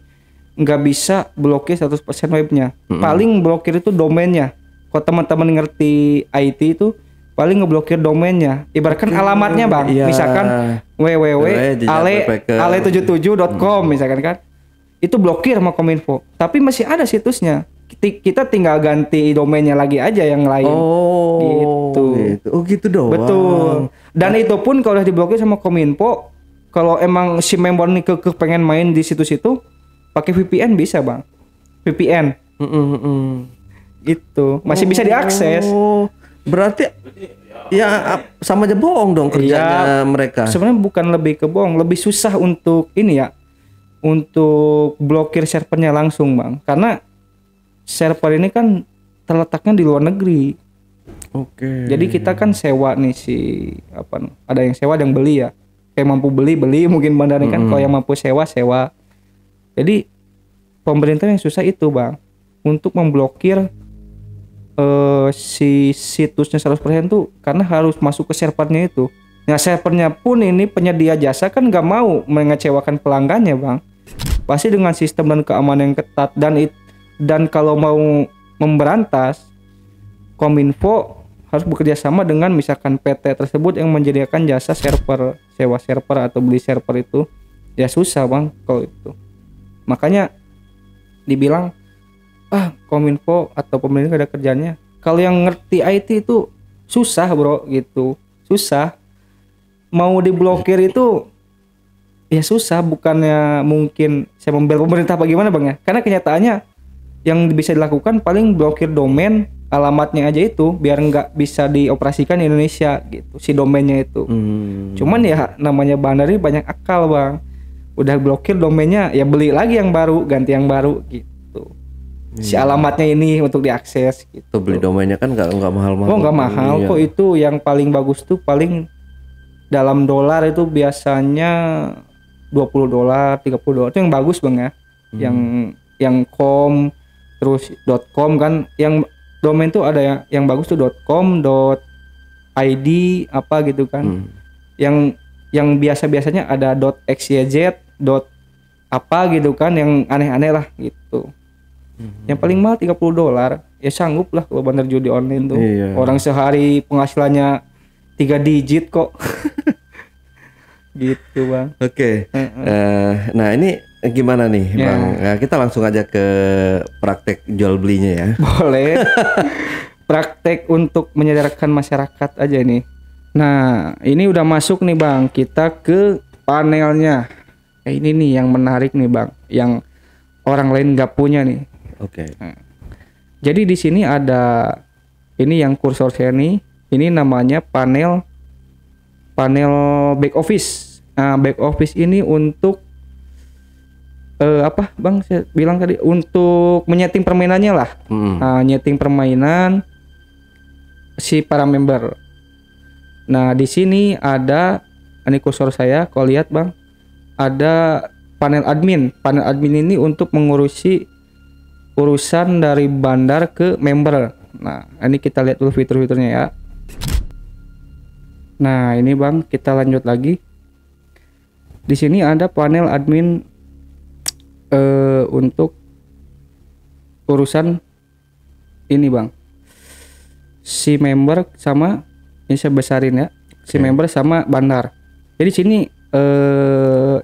nggak bisa blokir 100% webnya. Paling blokir itu domainnya. Kalau teman-teman ngerti IT itu paling ngeblokir domainnya. Ibaratkan alamatnya Bang, misalkan www.ale77.com misalkan kan. Itu blokir sama Kominfo. Tapi masih ada situsnya. Kita tinggal ganti domainnya lagi aja yang lain. Gitu. Oh gitu doang. Betul. Dan itu pun kalau udah diblokir sama Kominfo, kalau emang si member nih pengen main di situs itu, pakai VPN bisa Bang. VPN. Gitu. Masih bisa diakses. Berarti ya sama aja bohong dong kerjanya mereka. Sebenarnya bukan lebih ke bohong, lebih susah untuk ini ya, untuk blokir servernya langsung Bang. Karena server ini kan terletaknya di luar negeri. Jadi kita kan sewa nih ada yang sewa, ada yang beli ya. Kayak mampu beli mungkin bandarnya kan. Kalau yang mampu sewa. Jadi pemerintah yang susah itu Bang, untuk memblokir si situsnya 100% tuh, karena harus masuk ke servernya itu. Nah servernya pun ini penyedia jasa kan nggak mau mengecewakan pelanggannya Bang. Pasti dengan sistem dan keamanan yang ketat, dan kalau mau memberantas, Kominfo harus bekerja sama dengan misalkan PT tersebut yang menyediakan jasa server, sewa server atau beli server itu. Ya susah Bang kalau itu. Makanya dibilang Kominfo atau pemerintah ada kerjanya. Kalau yang ngerti IT itu susah bro gitu, susah. Mau diblokir itu ya susah, bukannya mungkin saya membela pemerintah bagaimana Bang ya. Karena kenyataannya yang bisa dilakukan paling blokir domain, alamatnya aja itu biar nggak bisa dioperasikan di Indonesia gitu, si domainnya itu. Cuman ya namanya bandar ini banyak akal Bang. Udah blokir domainnya ya beli lagi yang baru, ganti yang baru gitu. Si alamatnya ini untuk diakses gitu. Tuh beli domainnya kan nggak mahal-mahal. Oh nggak mahal kok, itu yang paling bagus tuh paling dalam dolar itu biasanya $20, $30 itu yang bagus Bang ya. yang .com terus .com kan, yang domain tuh ada yang bagus tuh .com, .id apa gitu kan. Yang biasanya ada .xyz, apa gitu kan, yang aneh-aneh lah gitu. Yang paling mahal $30. Ya sanggup lah kalau bandar judi online tuh. Iya. Orang sehari penghasilannya 3 digit kok. Gitu Bang. Oke. Nah ini gimana nih Bang? Nah, kita langsung aja ke praktek jual belinya ya. Boleh. Praktek untuk menyadarkan masyarakat aja nih. Nah ini udah masuk nih Bang. Kita ke panelnya. Ini nih yang menarik nih Bang. Yang orang lain nggak punya nih. Oke. Jadi di sini ada ini yang kursor saya nih. Ini namanya panel back office. Nah, back office ini untuk apa Bang saya bilang tadi, untuk menyeting permainannya lah. Nyeting permainan si para member. Nah, di sini ada ini kursor saya, kalau lihat Bang, ada panel admin. Panel admin ini untuk mengurusi urusan dari bandar ke member. Nah, ini kita lihat dulu fitur-fiturnya ya. Nah, ini Bang, kita lanjut lagi. Di sini ada panel admin untuk urusan ini Bang. Si member sama, ini saya besarin ya. Si member sama bandar. Jadi sini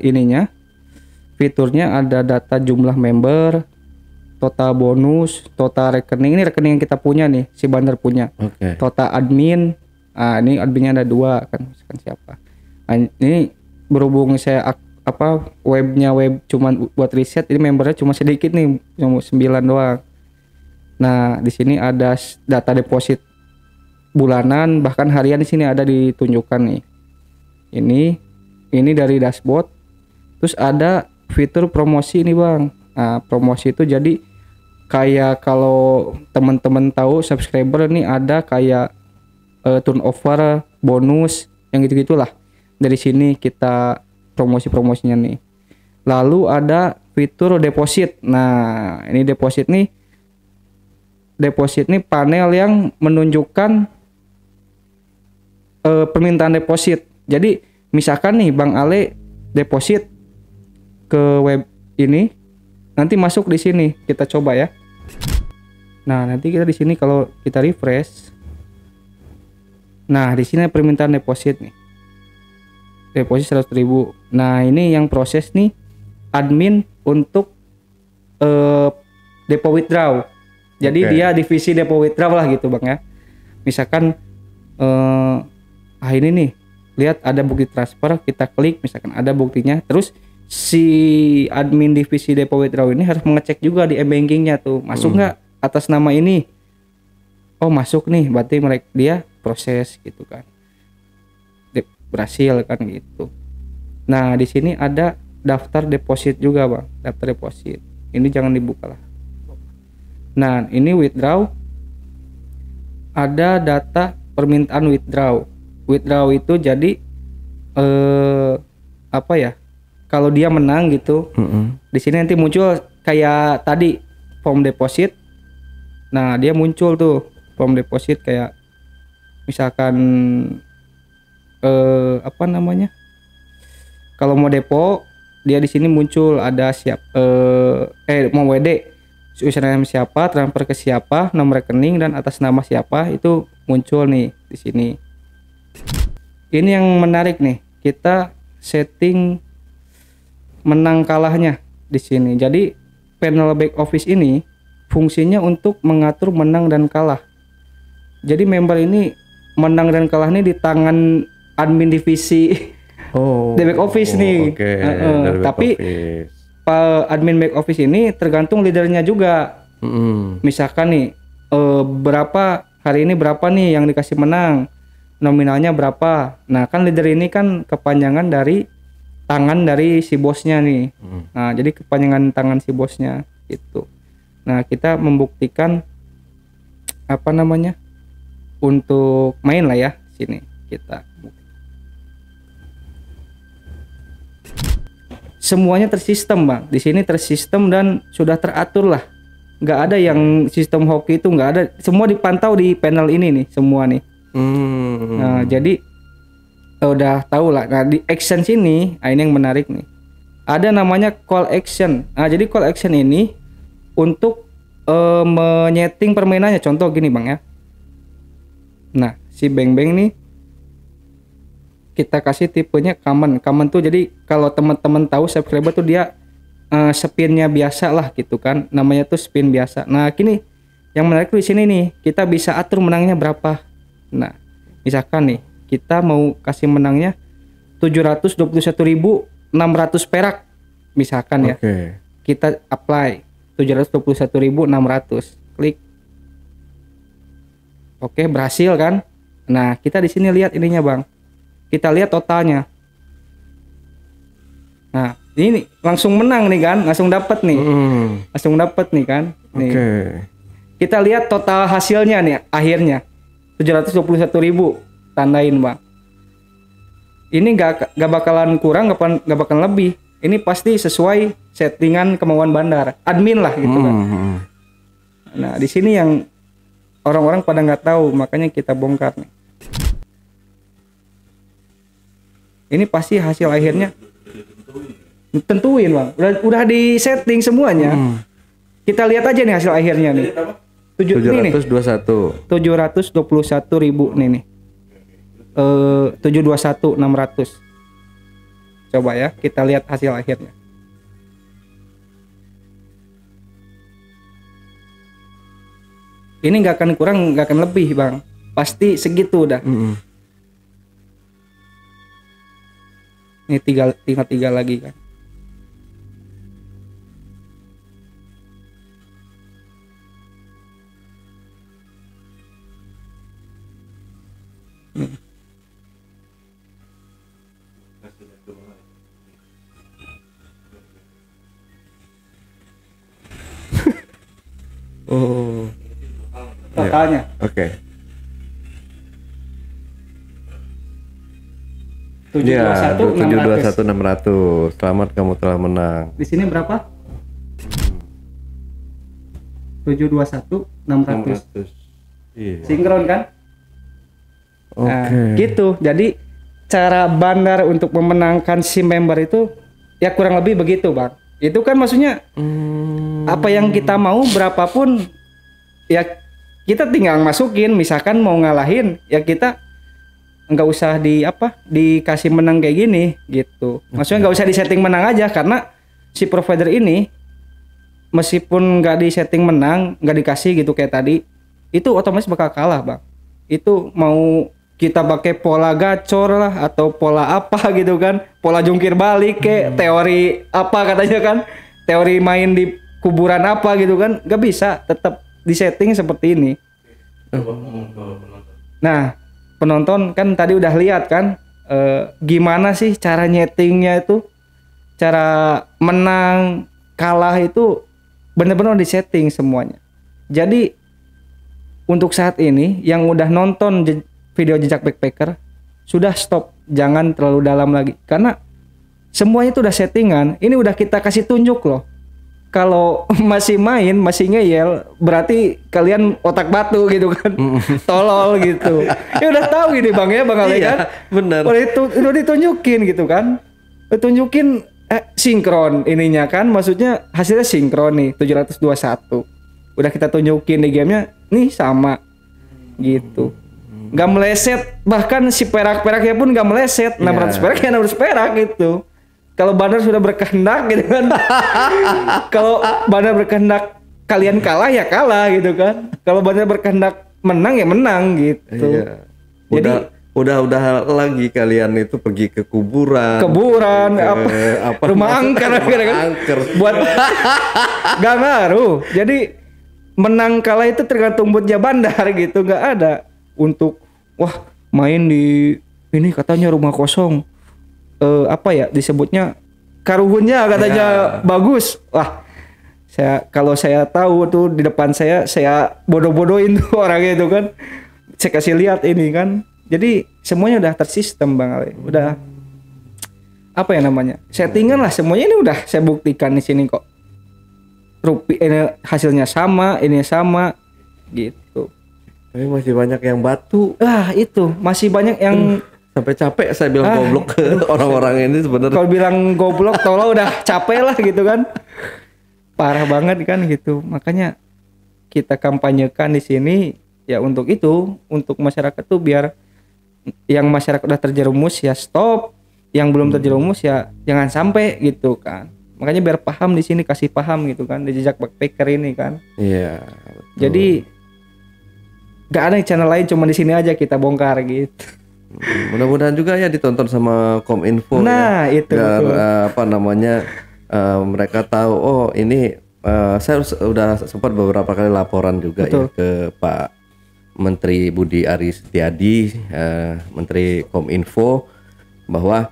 ininya fiturnya ada data jumlah member, total bonus, total rekening. Ini rekening yang kita punya nih, si bandar punya. Total admin. Ini adminnya ada 2 kan, misalkan siapa. Ini berhubung saya webnya cuman buat riset, ini membernya cuma sedikit nih, cuma 9 doang. Nah, di sini ada data deposit bulanan, bahkan harian di sini ada ditunjukkan nih. Ini dari dashboard. Terus ada fitur promosi ini Bang. Nah, promosi itu jadi kayak kalau teman-teman tahu subscriber nih ada kayak turnover, bonus, yang gitu-gitulah. Dari sini kita promosinya nih. Lalu ada fitur deposit. Nah, ini deposit nih panel yang menunjukkan permintaan deposit. Jadi misalkan nih Bang Ale deposit ke web ini, nanti masuk di sini. Kita coba ya. Nah, nanti kita di sini kalau kita refresh. Nah, di sini permintaan deposit nih. Deposit 100.000. Nah, ini yang proses nih admin untuk depo withdraw. Jadi dia divisi depo withdraw lah gitu Bang ya. Misalkan ini nih, lihat ada bukti transfer, kita klik, misalkan ada buktinya. Terus si admin divisi depo withdraw ini harus mengecek juga di e-bankingnya tuh, masuk nggak atas nama ini. Oh masuk nih, berarti dia proses gitu kan, berhasil kan gitu. Nah di sini ada daftar deposit juga Bang, daftar deposit. Ini jangan dibuka lah. Nah ini withdraw, ada data permintaan withdraw. Withdraw itu jadi apa ya? Kalau dia menang gitu, di sini nanti muncul kayak tadi form deposit. Nah dia muncul tuh form deposit kayak misalkan apa namanya? Kalau mau depo, dia di sini muncul ada mau WD, username siapa, transfer ke siapa, nomor rekening dan atas nama siapa, itu muncul nih di sini. Ini yang menarik nih, kita setting menang kalahnya di sini. Jadi panel back office ini fungsinya untuk mengatur menang dan kalah. Jadi member ini menang dan kalah ini di tangan admin divisi di back office nih. Tapi admin back office ini tergantung leadernya juga. Misalkan nih berapa hari ini, berapa nih yang dikasih menang, nominalnya berapa. Nah kan leader ini kan kepanjangan dari tangan dari si bosnya nih. Nah jadi kepanjangan tangan si bosnya itu. Nah kita membuktikan apa namanya untuk main lah ya, sini kita semuanya tersistem bang. Di sini tersistem dan sudah teratur lah. Nggak ada yang sistem hoki itu nggak ada. Semua dipantau di panel ini nih semua nih. Nah jadi udah tahu lah. Nah di action sini, ini yang menarik nih. Ada namanya call action. Nah jadi call action ini untuk menyeting permainannya. Contoh gini bang ya. Nah si Beng Beng nih kita kasih tipenya common. Common tuh jadi kalau teman-teman tahu subscriber tuh dia spinnya biasa lah gitu kan. Namanya tuh spin biasa. Nah gini yang menarik tuh di sini nih kita bisa atur menangnya berapa. Nah misalkan nih kita mau kasih menangnya 721.600 perak misalkan ya. Kita apply 721.600, klik. Oke, berhasil kan? Nah, kita di sini lihat ininya, Bang. Kita lihat totalnya. Nah, ini langsung menang nih kan? Langsung dapat nih. Langsung dapat nih kan? Nih. Kita lihat total hasilnya nih akhirnya. 721.000 tandain, Bang. Ini gak bakalan kurang, gak bakalan lebih. Ini pasti sesuai settingan kemauan bandar, admin lah gitu kan. Nah di sini yang orang-orang pada nggak tahu, makanya kita bongkar nih. Ini pasti hasil akhirnya tentuin bang, udah di setting semuanya. Kita lihat aja nih hasil akhirnya nih. 721.000 nih. 721.600. Coba ya, kita lihat hasil akhirnya. Ini nggak akan kurang, nggak akan lebih, Bang. Pasti segitu udah. Ini tinggal 3 lagi kan. Nih. Oh. Totalnya. Oke. 721.600. Selamat kamu telah menang. Di sini berapa? 721.600. Iya. Sinkron kan? Oke. Nah, gitu. Jadi cara bandar untuk memenangkan si member itu ya kurang lebih begitu, Bang. Itu kan maksudnya apa yang kita mau berapapun ya kita tinggal masukin. Misalkan mau ngalahin ya kita nggak usah dikasih menang kayak gini gitu. Maksudnya nggak usah disetting menang aja, karena si provider ini meskipun nggak disetting menang, nggak dikasih gitu kayak tadi, itu otomatis bakal kalah, Bang. Itu mau kita pakai pola gacor lah atau pola apa gitu kan, pola jungkir balik kayak teori apa katanya kan, teori main di kuburan apa gitu kan, nggak bisa, tetap disetting seperti ini. Nah penonton kan tadi udah lihat kan gimana sih cara nyetingnya itu, cara menang kalah itu bener-bener disetting semuanya. Jadi untuk saat ini yang udah nonton video jejak backpacker sudah stop, jangan terlalu dalam lagi karena semuanya itu udah settingan. Ini udah kita kasih tunjuk loh. Kalau masih main, masih ngeyel, berarti kalian otak batu gitu kan, tolol gitu. Ya udah tahu gini bang ya, bang Ale kan, bener. Udah ditunjukin gitu kan, tunjukin sinkron ininya kan, maksudnya hasilnya sinkron nih 721. Udah kita tunjukin di gamenya, nih sama gitu, nggak meleset, bahkan si perak-peraknya pun nggak meleset, 600 perak ya 600 perak gitu. Kalau bandar sudah berkehendak gitu kan. Kalau bandar berkehendak kalian kalah ya kalah gitu kan. Kalau bandar berkehendak menang ya menang gitu. Iya. Jadi udah lagi kalian itu pergi ke kuburan, rumah angker buat gak ngaruh. Jadi menang kalah itu tergantung buatnya bandar gitu, nggak ada untuk wah main di ini katanya rumah kosong. Disebutnya karuhunnya katanya bagus. Wah, kalau saya tahu tuh di depan saya bodoh-bodohin tuh orangnya itu kan. Saya kasih lihat ini kan. Jadi semuanya udah tersistem Bang Ale. apa ya namanya, settingan lah, semuanya ini udah saya buktikan di sini kok. Ini hasilnya sama, ini sama gitu. Tapi masih banyak yang batu. Itu masih banyak yang Sampai capek saya bilang goblok ke orang-orang ini sebenarnya. kalau bilang goblok tolong udah capek lah gitu kan. Parah banget kan gitu. Makanya kita kampanyekan di sini ya untuk itu, untuk masyarakat tuh biar yang masyarakat udah terjerumus ya stop, yang belum terjerumus ya jangan sampai gitu kan. Makanya biar paham di sini, kasih paham gitu kan di jejak backpacker ini kan. Iya. Jadi gak ada channel lain, cuma di sini aja kita bongkar gitu. Mudah-mudahan juga ya ditonton sama Kominfo Nah, ya. itu Biar betul. apa namanya mereka tahu ini saya sudah sempat beberapa kali laporan juga ya ke Pak Menteri Budi Ari Setiadi, Menteri Kominfo, bahwa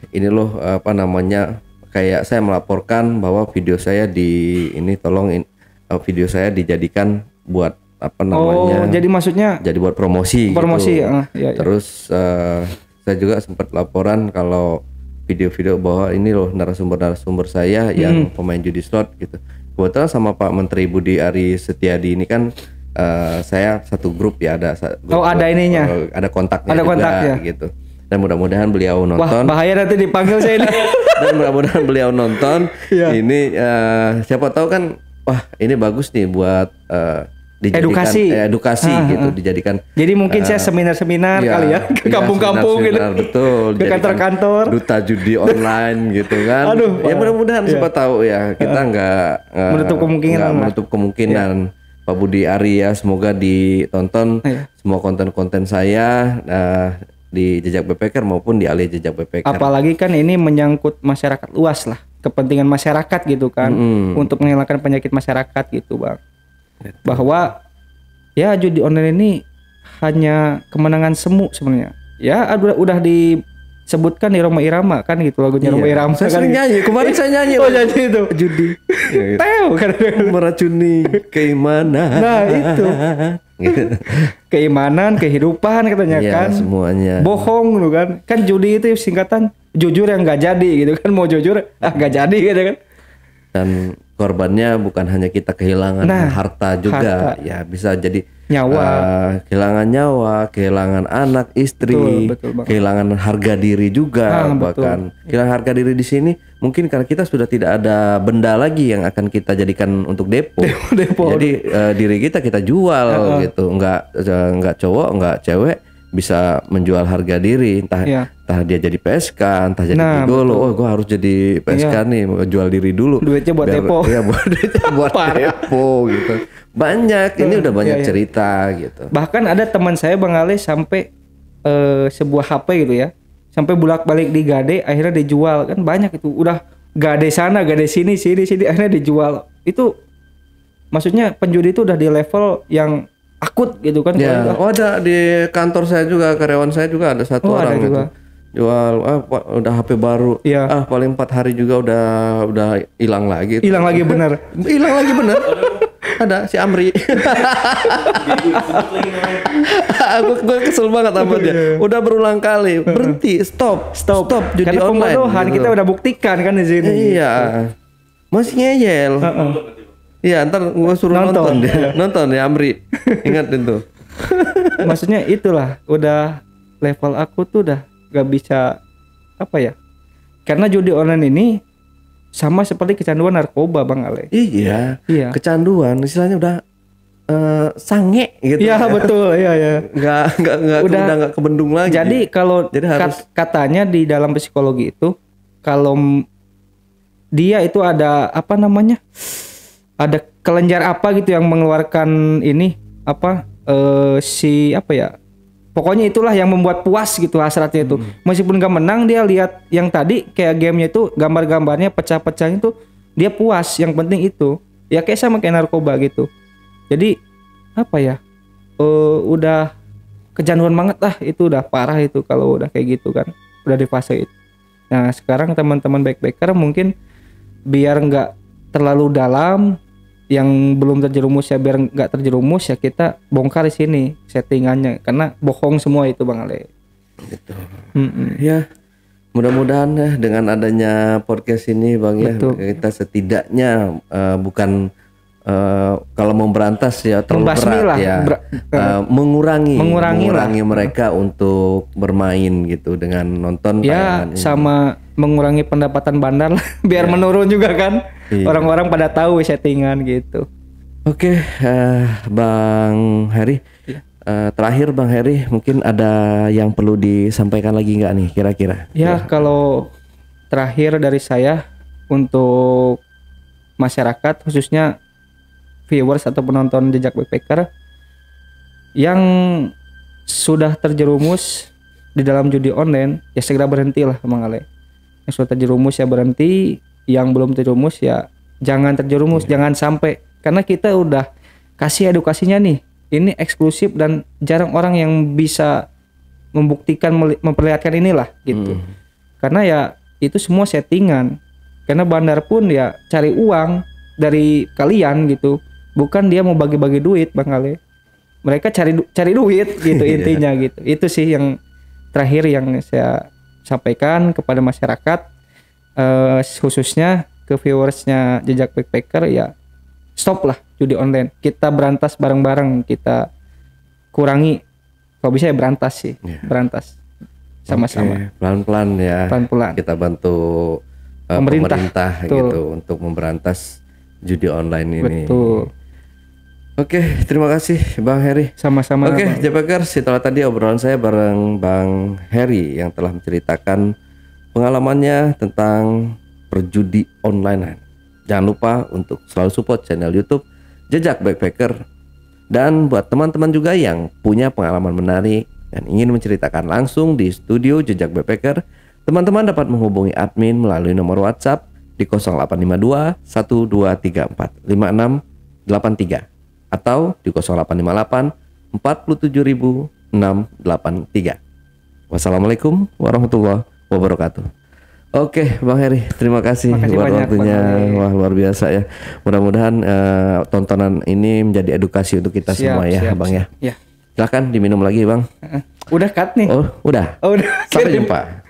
ini loh apa namanya, kayak saya melaporkan bahwa video saya tolong video saya dijadikan buat apa namanya, jadi maksudnya jadi buat promosi gitu. Ya. Terus saya juga sempat laporan kalau video-video bahwa ini loh narasumber saya yang pemain judi slot gitu. Kebetulan sama Pak Menteri Budi Ari Setiadi ini kan saya satu grup ya, ada grup, ada ininya. Ada kontaknya Ada juga kontaknya. gitu. Dan mudah-mudahan beliau Wah, nonton. bahaya nanti dipanggil saya ini. Dan mudah-mudahan beliau nonton. Iya. Ini siapa tahu kan, wah ini bagus nih buat dijadikan edukasi gitu, dijadikan. Jadi mungkin saya seminar-seminar kali ya ke kampung-kampung gitu. Seminar, betul. Ke kantor-kantor. Duta judi online gitu kan. Aduh, ya mudah-mudahan siapa tahu ya kita nggak menutup kemungkinan nggak lah. menutup kemungkinan. Pak Budi Ari ya, semoga ditonton semua konten-konten saya di Jejak Backpacker maupun di Ali Jejak Backpacker. Apalagi kan ini menyangkut masyarakat luas lah, kepentingan masyarakat gitu kan, untuk menghilangkan penyakit masyarakat gitu bang. Bahwa ya judi online ini hanya kemenangan semu sebenarnya. Ya udah disebutkan di Roma Irama kan gitu, lagunya Roma Irama. Saya kan sering gitu. nyanyi, kemarin saya nyanyi. Oh nyanyi itu. Judi. Tahu kan. Meracuni keimanan. Nah itu. Gitu. Keimanan, kehidupan katanya Iya, kan. semuanya. Bohong lu kan. Kan judi itu singkatan jujur yang gak jadi gitu kan. Mau jujur gak jadi gitu kan. Dan korbannya bukan hanya kita kehilangan harta juga, ya bisa jadi nyawa, kehilangan nyawa, kehilangan anak, istri, betul, kehilangan harga diri juga, bahkan kehilangan harga diri di sini mungkin karena kita sudah tidak ada benda lagi yang akan kita jadikan untuk depo. Jadi diri kita jual gitu, nggak cowok, nggak cewek bisa menjual harga diri, entah dia jadi PSK, entah jadi gigolo. Oh, gue harus jadi PSK nih, jual diri dulu. Duitnya buat depo. Iya, buat depo gitu. Banyak, ini udah banyak cerita gitu. Bahkan ada teman saya Bang Ale sampai sebuah HP gitu ya, sampai bolak-balik di Gade, akhirnya dijual kan banyak itu. Udah Gade sana, Gade sini, akhirnya dijual. Itu maksudnya penjudi itu udah di level yang akut gitu kan. Ya, ada di kantor saya juga, karyawan saya juga ada satu orang gitu. Jual udah HP baru. Paling 4 hari juga udah hilang lagi. Hilang lagi bener. Hilang lagi bener. Ada si Amri. Gue kesel banget sama dia. Udah berulang kali berhenti, stop judi karena online. Pembodohan gitu. Kita udah buktikan kan di sini. Iya. Masih ngeyel. Iya, ntar gue suruh nonton dia. Nonton ya Amri. Ingatin tuh. Maksudnya itulah, udah level aku tuh udah gak bisa apa ya. Karena judi online ini sama seperti kecanduan narkoba Bang Ale. Iya. Kecanduan istilahnya udah sange gitu. Iya betul, iya. Udah nggak kebendung lagi. Jadi kalau katanya di dalam psikologi itu kalau dia itu ada apa namanya? Ada kelenjar apa gitu yang mengeluarkan ini pokoknya itulah yang membuat puas gitu hasratnya itu. Meskipun gak menang, dia lihat yang tadi kayak gamenya itu gambar-gambarnya pecah-pecahnya itu dia puas. Yang penting itu ya kayak sama kayak narkoba gitu. Jadi udah kecanduan banget lah, itu udah parah itu kalau udah kayak gitu kan, udah di fase itu. Nah sekarang teman-teman backpacker mungkin biar nggak terlalu dalam, yang belum terjerumus ya biar nggak terjerumus ya kita bongkar di sini settingannya, karena bohong semua itu Bang Ale. Gitu. Ya Mudah-mudahan dengan adanya podcast ini Bang ya, Betul. kita setidaknya bukan kalau mau berantas ya terlalu Membasmi berat lah, ya, mengurangi mereka untuk bermain gitu dengan nonton Ya tayangan ini. sama mengurangi pendapatan bandar lah biar menurun juga kan. Iya. Orang-orang pada tahu settingan gitu. Oke, Bang Heri, terakhir Bang Heri, mungkin ada yang perlu disampaikan lagi nggak nih kira-kira? Ya kalau terakhir dari saya untuk masyarakat khususnya viewers atau penonton Jejak Backpacker yang sudah terjerumus di dalam judi online, ya segera berhentilah Bang Ale. Yang sudah terjerumus ya berhenti, yang belum terjerumus ya jangan terjerumus, jangan sampai, karena kita udah kasih edukasinya nih. Ini eksklusif dan jarang orang yang bisa membuktikan, memperlihatkan inilah gitu. Karena ya itu semua settingan. Karena bandar pun ya cari uang dari kalian gitu. Bukan dia mau bagi-bagi duit Bang Ale. Mereka cari duit gitu intinya gitu. Itu sih yang terakhir yang saya sampaikan kepada masyarakat, khususnya ke viewersnya Jejak Backpacker, ya stop lah judi online. Kita berantas bareng-bareng, kita kurangi. Kalau bisa ya berantas sih, berantas sama-sama. Oke, pelan-pelan ya. Pelan-pelan. Kita bantu pemerintah gitu untuk memberantas judi online ini. Betul. Oke, terima kasih Bang Heri. Sama-sama. Oke, Bang. Jepakers, setelah tadi obrolan saya bareng Bang Heri yang telah menceritakan pengalamannya tentang perjudi online. Jangan lupa untuk selalu support channel YouTube Jejak Backpacker. Dan buat teman-teman juga yang punya pengalaman menarik dan ingin menceritakan langsung di studio Jejak Backpacker, teman-teman dapat menghubungi admin melalui nomor WhatsApp di 0852 1234 5683 atau di 0858 47683. Wassalamualaikum warahmatullahi wabarakatuh. Oke, Bang Heri, terima kasih buat waktunya. Wah, luar biasa ya. Mudah-mudahan tontonan ini menjadi edukasi untuk kita semua ya, Bang ya. Ya. Silakan diminum lagi, Bang. Udah cut nih. Oh, udah. Oh, udah. Sampai jumpa.